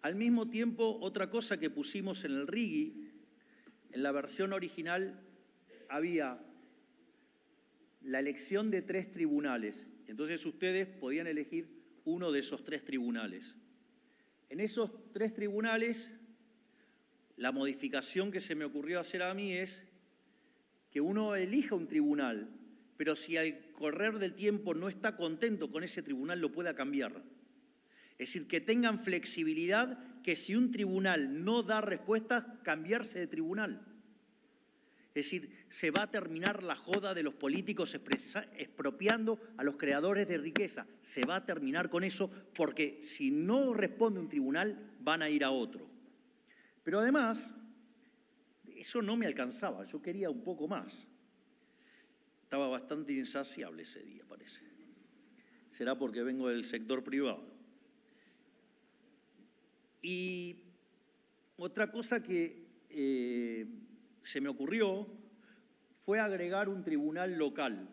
Al mismo tiempo, otra cosa que pusimos en el RIGI, en la versión original había la elección de 3 tribunales. Entonces ustedes podían elegir uno de esos 3 tribunales. En esos 3 tribunales, la modificación que se me ocurrió hacer a mí es que uno elija un tribunal, pero si al correr del tiempo no está contento con ese tribunal, lo pueda cambiar. Es decir, que tengan flexibilidad, que si un tribunal no da respuesta, cambiarse de tribunal. Es decir, se va a terminar la joda de los políticos expropiando a los creadores de riqueza. Se va a terminar con eso porque si no responde un tribunal, van a ir a otro. Pero además, eso no me alcanzaba, yo quería un poco más. Estaba bastante insaciable ese día, parece. Será porque vengo del sector privado. Y otra cosa que se me ocurrió fue agregar un tribunal local.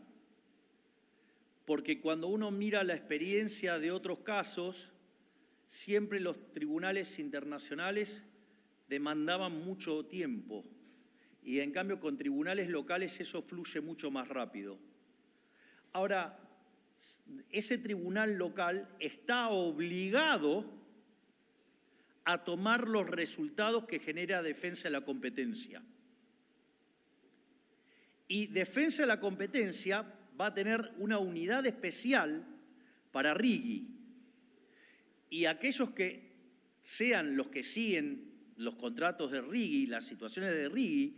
Porque cuando uno mira la experiencia de otros casos, siempre los tribunales internacionales demandaban mucho tiempo. Y en cambio con tribunales locales eso fluye mucho más rápido. Ahora, ese tribunal local está obligado a tomar los resultados que genera defensa de la competencia. Y defensa de la competencia va a tener una unidad especial para RIGI. Y aquellos que sean los que siguen los contratos de RIGI, las situaciones de RIGI,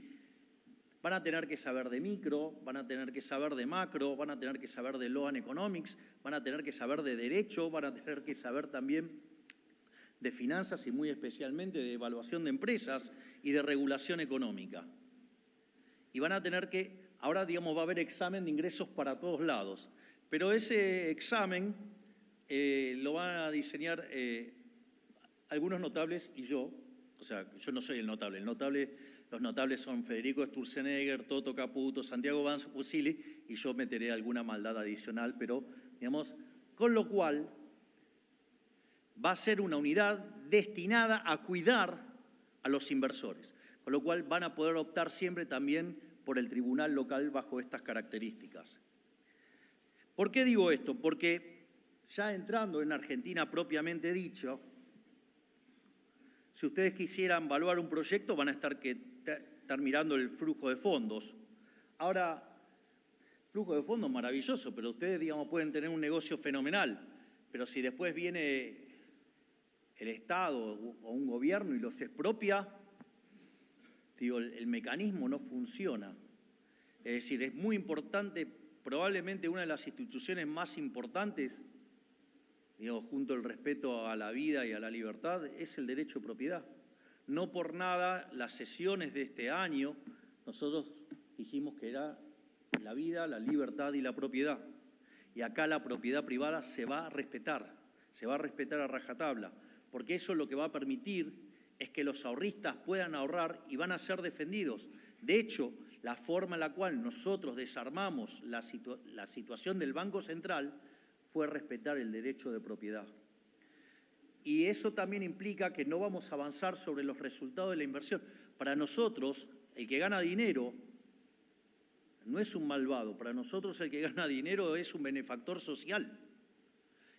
van a tener que saber de micro, van a tener que saber de macro, van a tener que saber de Law and Economics, van a tener que saber de derecho, van a tener que saber también de finanzas y muy especialmente de evaluación de empresas y de regulación económica. Y van a tener que, ahora digamos va a haber examen de ingresos para todos lados, pero ese examen lo van a diseñar algunos notables y yo, o sea, yo no soy el notable, los notables son Federico Sturzenegger, Toto Caputo, Santiago Banzapusili y yo meteré alguna maldad adicional, pero digamos, con lo cual va a ser una unidad destinada a cuidar a los inversores, con lo cual van a poder optar siempre también por el tribunal local bajo estas características. ¿Por qué digo esto? Porque ya entrando en Argentina propiamente dicho, si ustedes quisieran evaluar un proyecto van a estar mirando el flujo de fondos. Ahora, flujo de fondos maravilloso, pero ustedes, digamos, pueden tener un negocio fenomenal, pero si después viene el Estado o un gobierno y los expropia, digo, el mecanismo no funciona. Es decir, es muy importante, probablemente una de las instituciones más importantes, digo, junto al respeto a la vida y a la libertad, es el derecho de propiedad. No por nada las sesiones de este año, nosotros dijimos que era la vida, la libertad y la propiedad. Y acá la propiedad privada se va a respetar a rajatabla, porque eso lo que va a permitir es que los ahorristas puedan ahorrar y van a ser defendidos. De hecho, la forma en la cual nosotros desarmamos la situación del Banco Central fue respetar el derecho de propiedad. Y eso también implica que no vamos a avanzar sobre los resultados de la inversión. Para nosotros, el que gana dinero no es un malvado. Para nosotros, el que gana dinero es un benefactor social.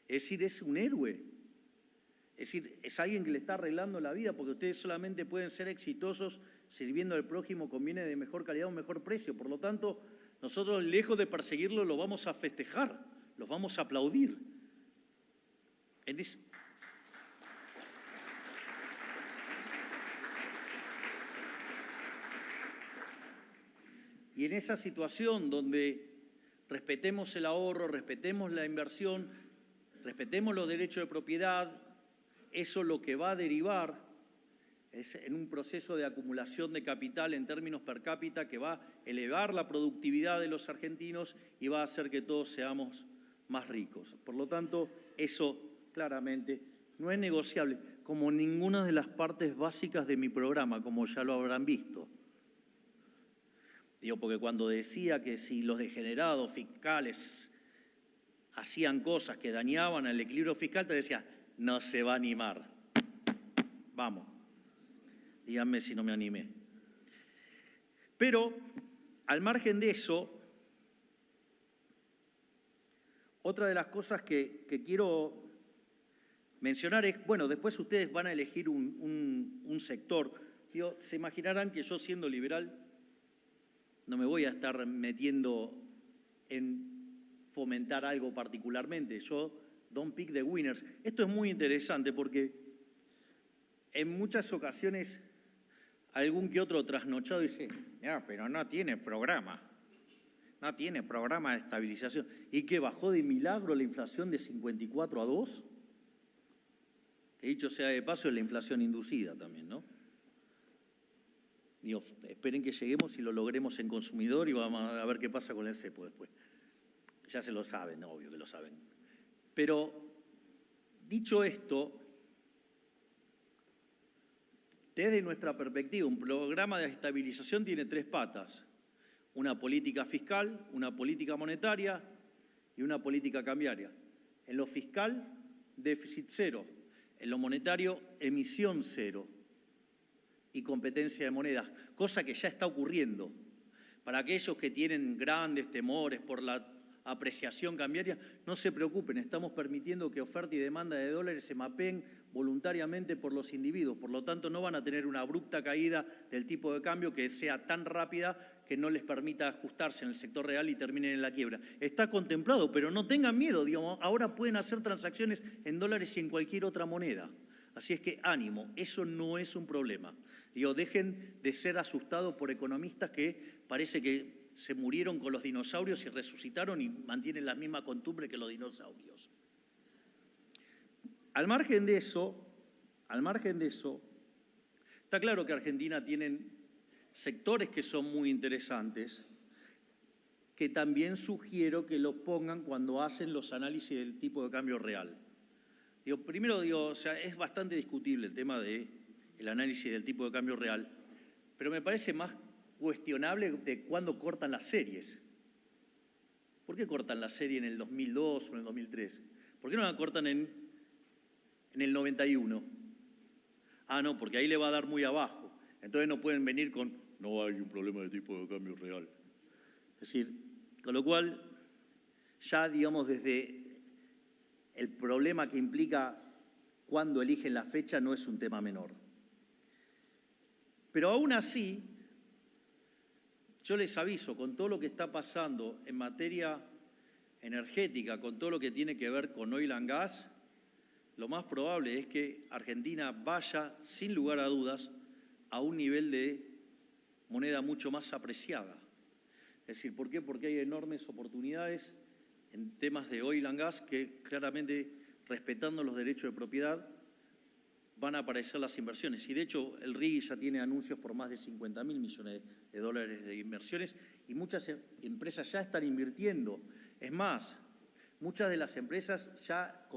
Es decir, es un héroe. Es decir, es alguien que le está arreglando la vida, porque ustedes solamente pueden ser exitosos sirviendo al prójimo con bienes de mejor calidad o mejor precio. Por lo tanto, nosotros, lejos de perseguirlo, lo vamos a festejar, los vamos a aplaudir. Y en esa situación donde respetemos el ahorro, respetemos la inversión, respetemos los derechos de propiedad, eso lo que va a derivar es en un proceso de acumulación de capital en términos per cápita que va a elevar la productividad de los argentinos y va a hacer que todos seamos más ricos. Por lo tanto, eso claramente no es negociable, como ninguna de las partes básicas de mi programa, como ya lo habrán visto. Digo, porque cuando decía que si los degenerados fiscales hacían cosas que dañaban el equilibrio fiscal, te decía, no se va a animar. Vamos, díganme si no me animé. Pero, al margen de eso, otra de las cosas que quiero mencionar es, bueno, después ustedes van a elegir un sector. Digo, se imaginarán que yo siendo liberal no me voy a estar metiendo en fomentar algo particularmente. Yo, don't pick the winners. Esto es muy interesante porque en muchas ocasiones algún que otro trasnochado dice, ya, pero no tiene programa. No tiene programa de estabilización. ¿Y qué, bajó de milagro la inflación de 54 a 2? Que dicho sea de paso, es la inflación inducida también, ¿no? Digo, esperen que lleguemos y lo logremos en consumidor y vamos a ver qué pasa con el cepo después. Ya se lo saben, obvio que lo saben. Pero, dicho esto, desde nuestra perspectiva, un programa de estabilización tiene 3 patas. Una política fiscal, una política monetaria y una política cambiaria. En lo fiscal, déficit cero. En lo monetario, emisión cero y competencia de monedas, cosa que ya está ocurriendo. Para aquellos que tienen grandes temores por la apreciación cambiaria, no se preocupen, estamos permitiendo que oferta y demanda de dólares se mapeen voluntariamente por los individuos, por lo tanto no van a tener una abrupta caída del tipo de cambio que sea tan rápida que no les permita ajustarse en el sector real y terminen en la quiebra. Está contemplado, pero no tengan miedo, digamos, ahora pueden hacer transacciones en dólares y en cualquier otra moneda. Así es que ánimo, eso no es un problema. Digo, dejen de ser asustados por economistas que parece que se murieron con los dinosaurios y resucitaron y mantienen la misma costumbre que los dinosaurios. Al margen de eso, está claro que Argentina tiene sectores que son muy interesantes, que también sugiero que los pongan cuando hacen los análisis del tipo de cambio real. Primero, o sea, es bastante discutible el tema del análisis del tipo de cambio real, pero me parece más cuestionable de cuándo cortan las series. ¿Por qué cortan la serie en el 2002 o en el 2003? ¿Por qué no la cortan en el 91? Ah, no, porque ahí le va a dar muy abajo. Entonces no pueden venir con, no hay un problema de tipo de cambio real. Es decir, con lo cual, ya digamos desde el problema que implica cuándo eligen la fecha no es un tema menor. Pero aún así, yo les aviso, con todo lo que está pasando en materia energética, con todo lo que tiene que ver con oil and gas, lo más probable es que Argentina vaya, sin lugar a dudas, a un nivel de moneda mucho más apreciada. Es decir, ¿por qué? Porque hay enormes oportunidades en temas de oil and gas que claramente, respetando los derechos de propiedad, van a aparecer las inversiones. Y de hecho, el RIGI ya tiene anuncios por más de 50.000 millones de dólares de inversiones y muchas empresas ya están invirtiendo. Es más, muchas de las empresas ya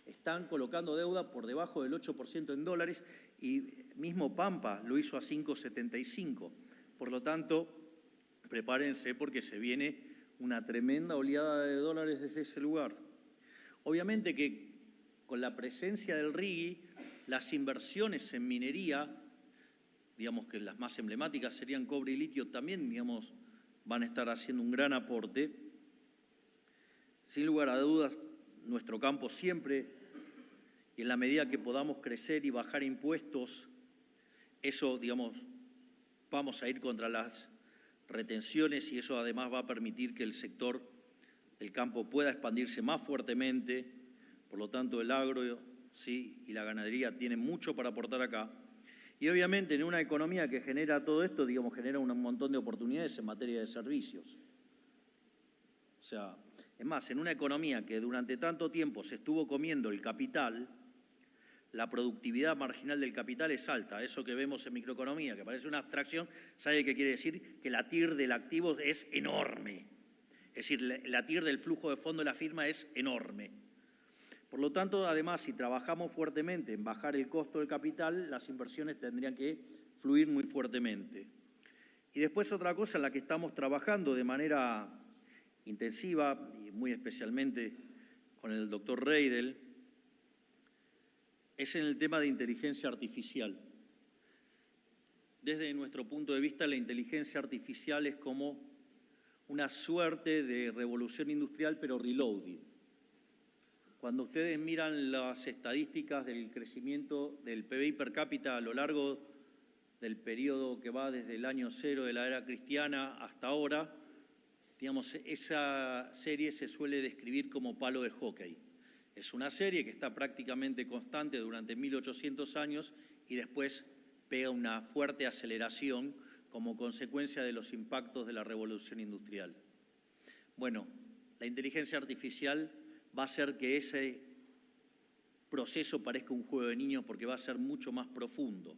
están colocando deuda por debajo del 8% en dólares y mismo Pampa lo hizo a 5,75. Por lo tanto, prepárense porque se viene una tremenda oleada de dólares desde ese lugar. Obviamente que con la presencia del RIGI, las inversiones en minería, digamos que las más emblemáticas serían cobre y litio, también, digamos, van a estar haciendo un gran aporte. Sin lugar a dudas, nuestro campo siempre, y en la medida que podamos crecer y bajar impuestos, eso, digamos, vamos a ir contra las retenciones y eso además va a permitir que el sector del campo pueda expandirse más fuertemente. Por lo tanto, el agro, sí, y la ganadería tienen mucho para aportar acá. Y obviamente en una economía que genera todo esto, digamos, genera un montón de oportunidades en materia de servicios. O sea, es más, en una economía que durante tanto tiempo se estuvo comiendo el capital, la productividad marginal del capital es alta. Eso que vemos en microeconomía, que parece una abstracción, ¿sabe qué quiere decir? Que la TIR del activo es enorme. Es decir, la TIR del flujo de fondo de la firma es enorme. Por lo tanto, además, si trabajamos fuertemente en bajar el costo del capital, las inversiones tendrían que fluir muy fuertemente. Y después otra cosa en la que estamos trabajando de manera intensiva, y muy especialmente con el doctor Reidel, es en el tema de inteligencia artificial. Desde nuestro punto de vista, la inteligencia artificial es como una suerte de revolución industrial, pero reloaded. Cuando ustedes miran las estadísticas del crecimiento del PBI per cápita a lo largo del periodo que va desde el año 0 de la era cristiana hasta ahora, digamos, esa serie se suele describir como palo de hockey. Es una serie que está prácticamente constante durante 1800 años y después pega una fuerte aceleración como consecuencia de los impactos de la revolución industrial. Bueno, la inteligencia artificial va a hacer que ese proceso parezca un juego de niños porque va a ser mucho más profundo.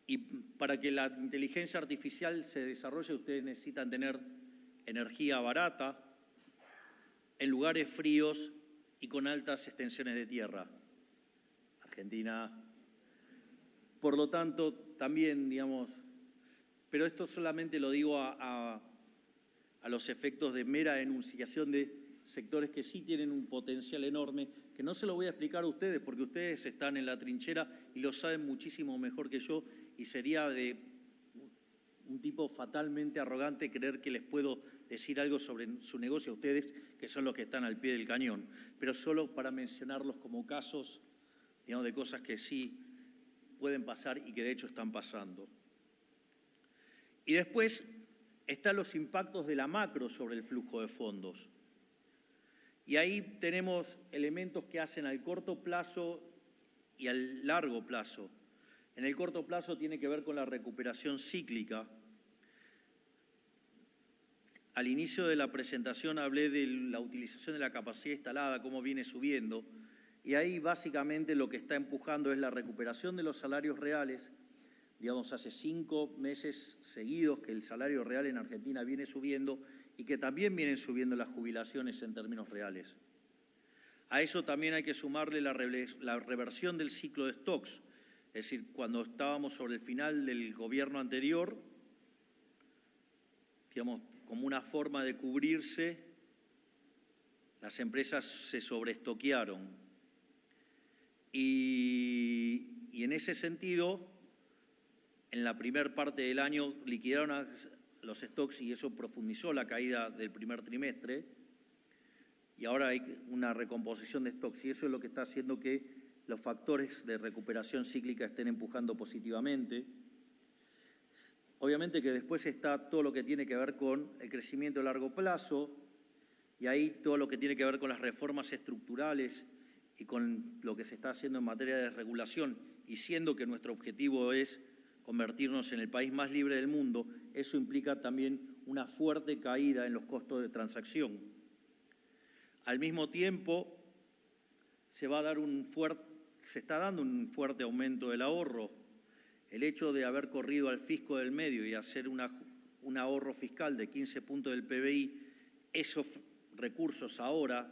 Y para que la inteligencia artificial se desarrolle, ustedes necesitan tener energía barata, en lugares fríos y con altas extensiones de tierra. Argentina. Por lo tanto, también, digamos, pero esto solamente lo digo a los efectos de mera enunciación de sectores que sí tienen un potencial enorme, que no se lo voy a explicar a ustedes porque ustedes están en la trinchera y lo saben muchísimo mejor que yo, y sería de un tipo fatalmente arrogante creer que les puedo decir algo sobre su negocio a ustedes, que son los que están al pie del cañón, pero solo para mencionarlos como casos, digamos, de cosas que sí pueden pasar y que de hecho están pasando. Y después están los impactos de la macro sobre el flujo de fondos. Y ahí tenemos elementos que hacen al corto plazo y al largo plazo. En el corto plazo tiene que ver con la recuperación cíclica. Al inicio de la presentación hablé de la utilización de la capacidad instalada, cómo viene subiendo, y ahí básicamente lo que está empujando es la recuperación de los salarios reales. Digamos, hace 5 meses seguidos que el salario real en Argentina viene subiendo y que también vienen subiendo las jubilaciones en términos reales. A eso también hay que sumarle la reversión del ciclo de stocks, es decir, cuando estábamos sobre el final del gobierno anterior, digamos, como una forma de cubrirse, las empresas se sobreestoquearon. Y en ese sentido, en la primera parte del año liquidaron los stocks y eso profundizó la caída del primer trimestre y ahora hay una recomposición de stocks y eso es lo que está haciendo que los factores de recuperación cíclica estén empujando positivamente. Obviamente que después está todo lo que tiene que ver con el crecimiento a largo plazo y ahí todo lo que tiene que ver con las reformas estructurales y con lo que se está haciendo en materia de regulación, y siendo que nuestro objetivo es convertirnos en el país más libre del mundo, eso implica también una fuerte caída en los costos de transacción. Al mismo tiempo, se está dando un fuerte aumento del ahorro. El hecho de haber corrido al fisco del medio y hacer un ahorro fiscal de 15 puntos del PBI, esos recursos ahora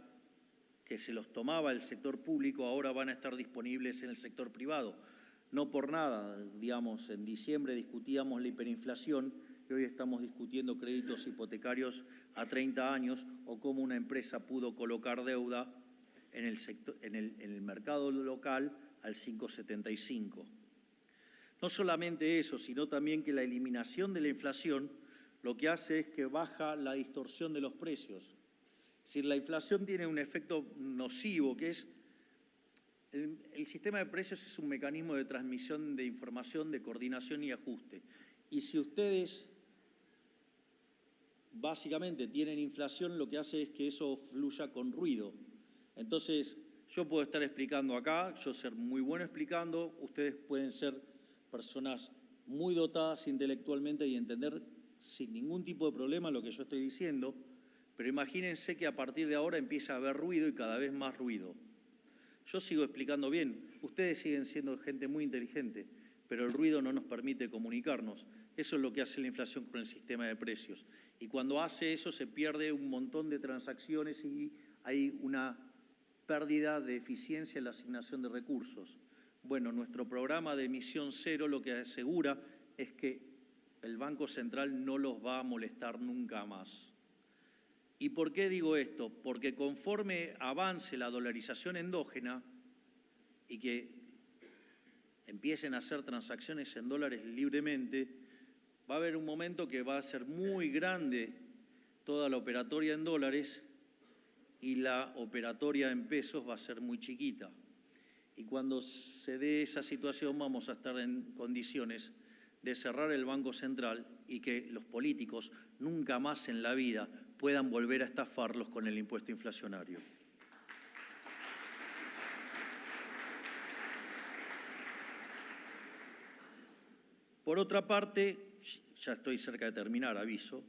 que se los tomaba el sector público, ahora van a estar disponibles en el sector privado. No por nada, digamos, en diciembre discutíamos la hiperinflación y hoy estamos discutiendo créditos hipotecarios a 30 años o cómo una empresa pudo colocar deuda en el mercado local al 5,75. No solamente eso, sino también que la eliminación de la inflación lo que hace es que baja la distorsión de los precios. Es decir, la inflación tiene un efecto nocivo que es el sistema de precios es un mecanismo de transmisión de información, de coordinación y ajuste. Y si ustedes básicamente tienen inflación, lo que hace es que eso fluya con ruido. Entonces, yo puedo estar explicando acá, yo ser muy bueno explicando, ustedes pueden ser personas muy dotadas intelectualmente y entender sin ningún tipo de problema lo que yo estoy diciendo, pero imagínense que a partir de ahora empieza a haber ruido y cada vez más ruido. Yo sigo explicando bien, ustedes siguen siendo gente muy inteligente, pero el ruido no nos permite comunicarnos. Eso es lo que hace la inflación con el sistema de precios. Y cuando hace eso se pierde un montón de transacciones y hay una pérdida de eficiencia en la asignación de recursos. Bueno, nuestro programa de emisión cero lo que asegura es que el Banco Central no los va a molestar nunca más. ¿Y por qué digo esto? Porque conforme avance la dolarización endógena y que empiecen a hacer transacciones en dólares libremente, va a haber un momento que va a ser muy grande toda la operatoria en dólares y la operatoria en pesos va a ser muy chiquita. Y cuando se dé esa situación vamos a estar en condiciones de cerrar el Banco Central y que los políticos nunca más en la vida puedan volver a estafarlos con el impuesto inflacionario. Por otra parte, ya estoy cerca de terminar, aviso,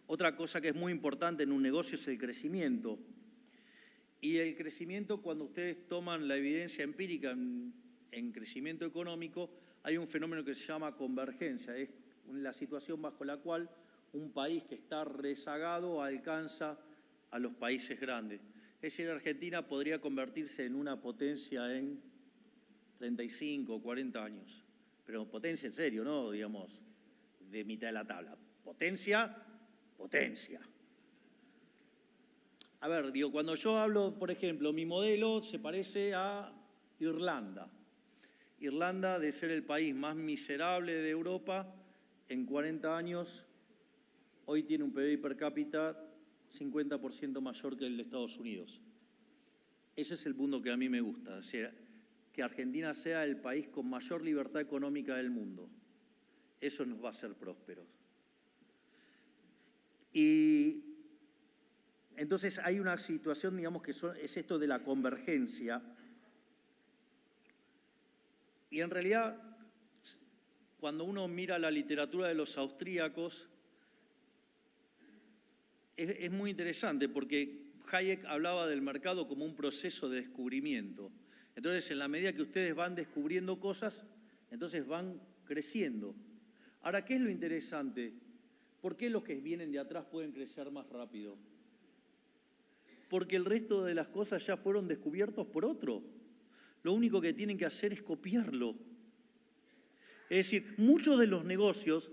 otra cosa que es muy importante en un negocio es el crecimiento. Y el crecimiento, cuando ustedes toman la evidencia empírica en crecimiento económico, hay un fenómeno que se llama convergencia. Es la situación bajo la cual un país que está rezagado alcanza a los países grandes. Es decir, Argentina podría convertirse en una potencia en 35 o 40 años. Pero potencia en serio, no, digamos, de mitad de la tabla. Potencia, potencia. A ver, digo, cuando yo hablo, por ejemplo, mi modelo se parece a Irlanda. Irlanda, de ser el país más miserable de Europa, en 40 años, hoy tiene un PBI per cápita 50% mayor que el de Estados Unidos. Ese es el punto que a mí me gusta, o sea, que Argentina sea el país con mayor libertad económica del mundo. Eso nos va a hacer prósperos. Y entonces hay una situación, digamos, que es esto de la convergencia. Y en realidad, cuando uno mira la literatura de los austríacos, es muy interesante porque Hayek hablaba del mercado como un proceso de descubrimiento. Entonces, en la medida que ustedes van descubriendo cosas, entonces van creciendo. Ahora, ¿qué es lo interesante? ¿Por qué los que vienen de atrás pueden crecer más rápido? Porque el resto de las cosas ya fueron descubiertos por otro. Lo único que tienen que hacer es copiarlo. Es decir, muchos de los negocios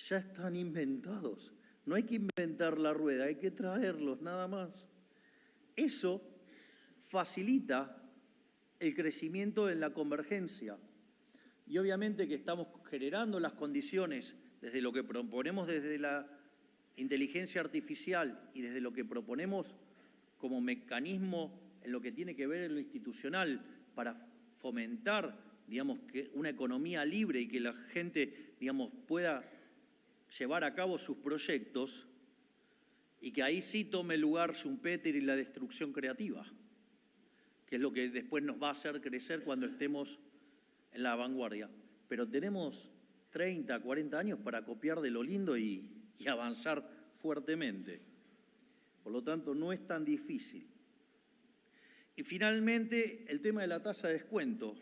ya están inventados. No hay que inventar la rueda, hay que traerlos, nada más. Eso facilita el crecimiento en la convergencia. Y obviamente que estamos generando las condiciones desde lo que proponemos desde la inteligencia artificial y desde lo que proponemos como mecanismo en lo que tiene que ver en lo institucional para fomentar, digamos, que una economía libre y que la gente, digamos, pueda llevar a cabo sus proyectos y que ahí sí tome lugar Schumpeter y la destrucción creativa, que es lo que después nos va a hacer crecer cuando estemos en la vanguardia. Pero tenemos 30, 40 años para copiar de lo lindo y avanzar fuertemente. Por lo tanto, no es tan difícil. Y finalmente, el tema de la tasa de descuento.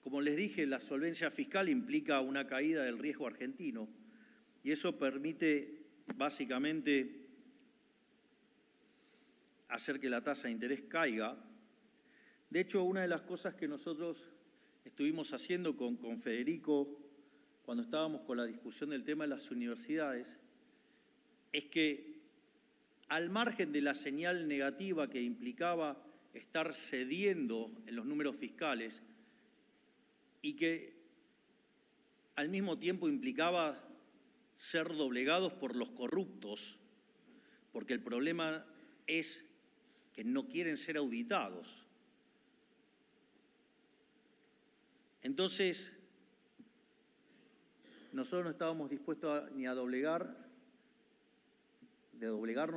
Como les dije, la solvencia fiscal implica una caída del riesgo argentino y eso permite básicamente hacer que la tasa de interés caiga. De hecho, una de las cosas que nosotros estuvimos haciendo con Federico cuando estábamos con la discusión del tema de las universidades es que al margen de la señal negativa que implicaba estar cediendo en los números fiscales y que al mismo tiempo implicaba ser doblegados por los corruptos, porque el problema es que no quieren ser auditados. Entonces, nosotros no estábamos dispuestos ni a doblegarnos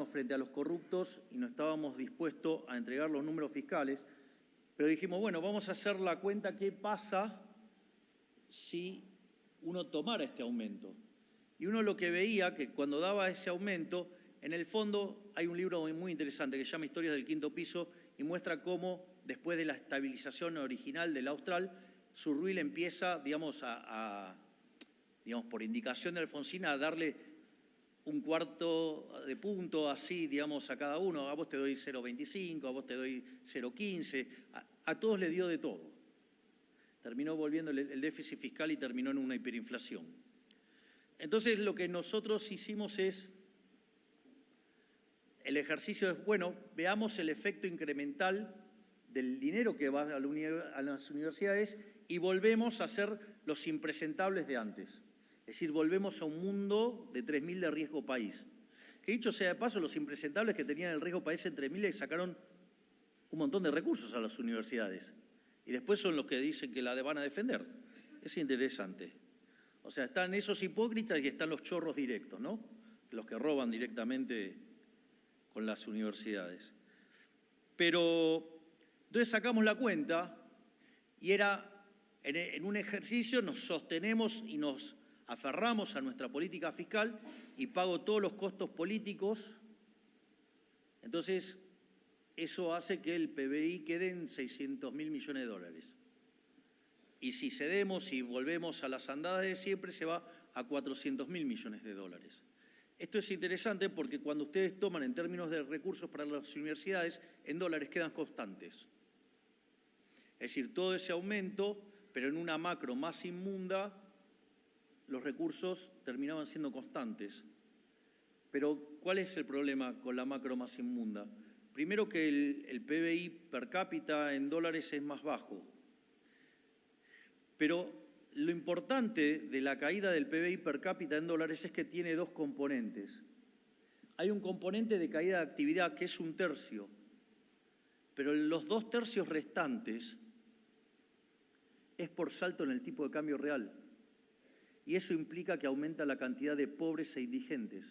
frente a los corruptos y no estábamos dispuestos a entregar los números fiscales, pero dijimos, bueno, vamos a hacer la cuenta qué pasa si uno tomara este aumento. Y uno lo que veía que cuando daba ese aumento, en el fondo hay un libro muy interesante que se llama Historias del Quinto Piso y muestra cómo después de la estabilización original del Austral, Surruil empieza, digamos, digamos, por indicación de Alfonsín, a darle un cuarto de punto así, digamos, a cada uno. A vos te doy 0,25, a vos te doy 0,15, a todos le dio de todo. Terminó volviendo el déficit fiscal y terminó en una hiperinflación. Entonces, lo que nosotros hicimos es, el ejercicio es, bueno, veamos el efecto incremental del dinero que va a las universidades y volvemos a ser los impresentables de antes. Es decir, volvemos a un mundo de 3.000 de riesgo país. Que dicho sea de paso, los impresentables que tenían el riesgo país en 3.000 le sacaron un montón de recursos a las universidades. Y después son los que dicen que la van a defender. Es interesante. O sea, están esos hipócritas y están los chorros directos, ¿no? Los que roban directamente con las universidades. Pero entonces sacamos la cuenta y era En un ejercicio nos sostenemos y nos aferramos a nuestra política fiscal y pago todos los costos políticos. Entonces, eso hace que el PBI quede en 600.000 millones de dólares. Y si cedemos y volvemos a las andadas de siempre, se va a 400.000 millones de dólares. Esto es interesante porque cuando ustedes toman en términos de recursos para las universidades, en dólares quedan constantes. Es decir, todo ese aumento, pero en una macro más inmunda, los recursos terminaban siendo constantes. Pero, ¿cuál es el problema con la macro más inmunda? Primero que el PBI per cápita en dólares es más bajo. Pero lo importante de la caída del PBI per cápita en dólares es que tiene dos componentes. Hay un componente de caída de actividad que es 1/3, pero los 2/3 restantes es por salto en el tipo de cambio real. Y eso implica que aumenta la cantidad de pobres e indigentes.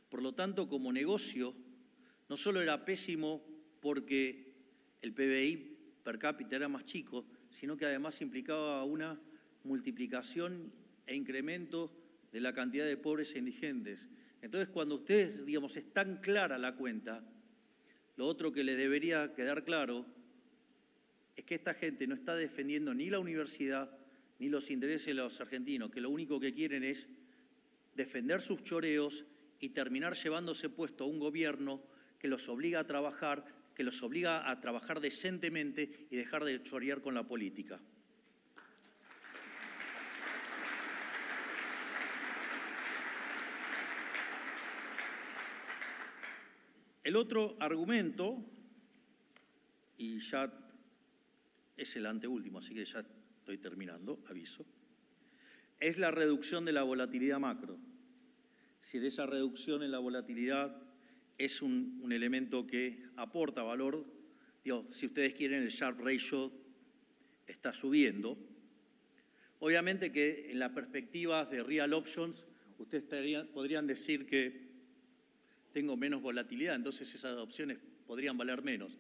Por lo tanto, como negocio, no solo era pésimo porque el PBI per cápita era más chico, sino que además implicaba una multiplicación e incremento de la cantidad de pobres e indigentes. Entonces, cuando ustedes, digamos, es tan clara la cuenta, lo otro que les debería quedar claro es que esta gente no está defendiendo ni la universidad ni los intereses de los argentinos, que lo único que quieren es defender sus choreos y terminar llevándose puesto a un gobierno que los obliga a trabajar, que los obliga a trabajar decentemente y dejar de chorear con la política. El otro argumento, y ya es el anteúltimo, así que ya estoy terminando, aviso, es la reducción de la volatilidad macro. Si de esa reducción en la volatilidad es un elemento que aporta valor, digo, si ustedes quieren el Sharpe Ratio está subiendo. Obviamente que en las perspectivas de Real Options ustedes podrían decir que tengo menos volatilidad, entonces esas opciones podrían valer menos.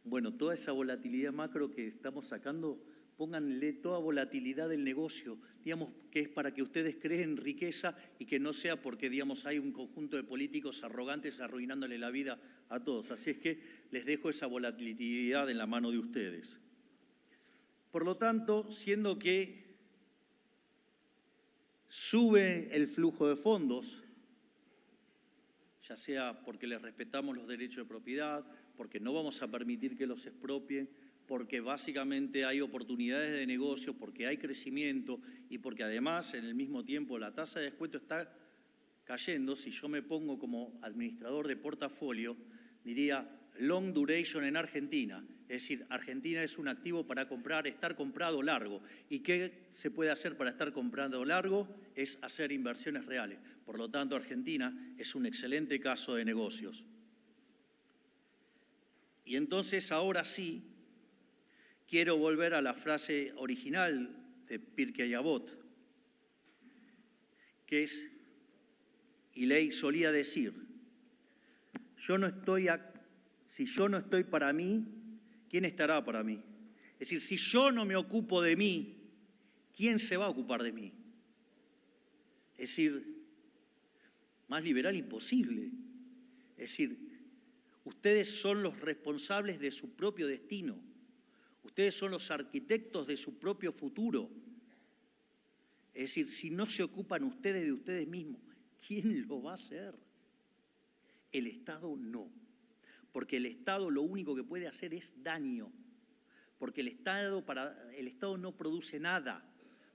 Bueno, toda esa volatilidad macro que estamos sacando, pónganle toda volatilidad del negocio, digamos que es para que ustedes creen riqueza y que no sea porque, digamos, hay un conjunto de políticos arrogantes arruinándole la vida a todos. Así es que les dejo esa volatilidad en la mano de ustedes. Por lo tanto, siendo que sube el flujo de fondos, ya sea porque les respetamos los derechos de propiedad, porque no vamos a permitir que los expropien, porque básicamente hay oportunidades de negocio, porque hay crecimiento y porque además en el mismo tiempo la tasa de descuento está cayendo. Si yo me pongo como administrador de portafolio, diría long duration en Argentina, es decir, Argentina es un activo para comprar, estar comprado largo. ¿Y qué se puede hacer para estar comprando largo? Es hacer inversiones reales. Por lo tanto, Argentina es un excelente caso de negocios. Y entonces, ahora sí, quiero volver a la frase original de Pirkei Avot, que es, Hillel solía decir, si yo no estoy para mí, ¿quién estará para mí? Es decir, si yo no me ocupo de mí, ¿quién se va a ocupar de mí? Es decir, más liberal imposible. Es decir, ustedes son los responsables de su propio destino. Ustedes son los arquitectos de su propio futuro. Es decir, si no se ocupan ustedes de ustedes mismos, ¿quién lo va a hacer? El Estado no. Porque el Estado lo único que puede hacer es daño. Porque el Estado no produce nada.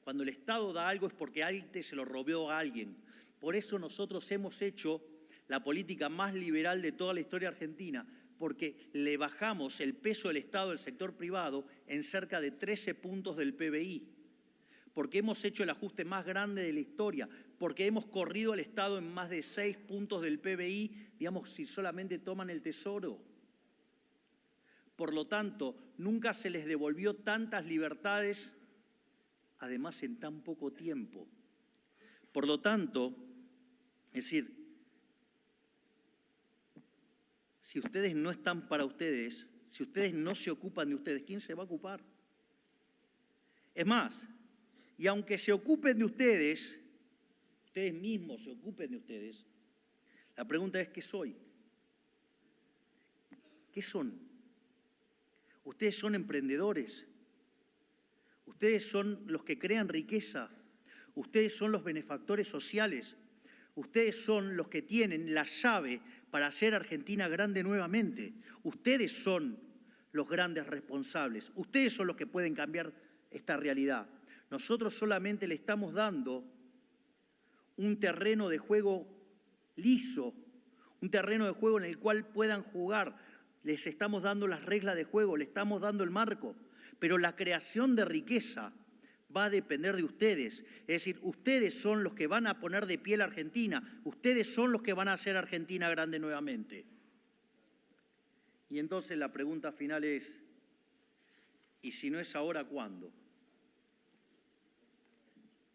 Cuando el Estado da algo es porque alguien se lo robó a alguien. Por eso nosotros hemos hecho la política más liberal de toda la historia argentina, porque le bajamos el peso del Estado del sector privado en cerca de 13 puntos del PBI, porque hemos hecho el ajuste más grande de la historia, porque hemos corrido al Estado en más de 6 puntos del PBI, digamos, si solamente toman el Tesoro. Por lo tanto, nunca se les devolvió tantas libertades, además en tan poco tiempo. Por lo tanto, es decir, si ustedes no están para ustedes, si ustedes no se ocupan de ustedes, ¿quién se va a ocupar? Es Es más, y aunque se ocupen de ustedes, ustedes mismos se ocupen de ustedes, la pregunta es, ¿qué soy? ¿Qué son? Ustedes son emprendedores. Ustedes son los que crean riqueza. Ustedes son los benefactores sociales. Ustedes son los que tienen la llave para hacer Argentina grande nuevamente. Ustedes son los grandes responsables. Ustedes son los que pueden cambiar esta realidad. Nosotros solamente le estamos dando un terreno de juego liso, un terreno de juego en el cual puedan jugar. Les estamos dando las reglas de juego, les estamos dando el marco, pero la creación de riqueza va a depender de ustedes. Es decir, ustedes son los que van a poner de pie la Argentina, ustedes son los que van a hacer Argentina grande nuevamente. Y entonces la pregunta final es, ¿y si no es ahora, cuándo?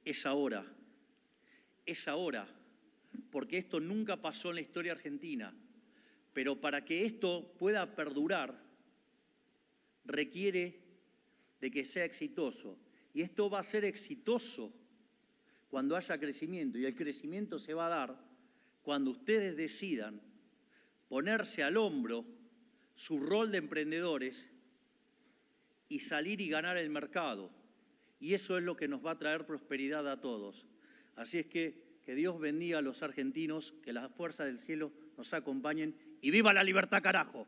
Es ahora. Es ahora, porque esto nunca pasó en la historia argentina, pero para que esto pueda perdurar, requiere de que sea exitoso. Y esto va a ser exitoso cuando haya crecimiento, y el crecimiento se va a dar cuando ustedes decidan ponerse al hombro su rol de emprendedores y salir y ganar el mercado. Y eso es lo que nos va a traer prosperidad a todos. Así es que Dios bendiga a los argentinos, que las fuerzas del cielo nos acompañen y ¡viva la libertad, carajo!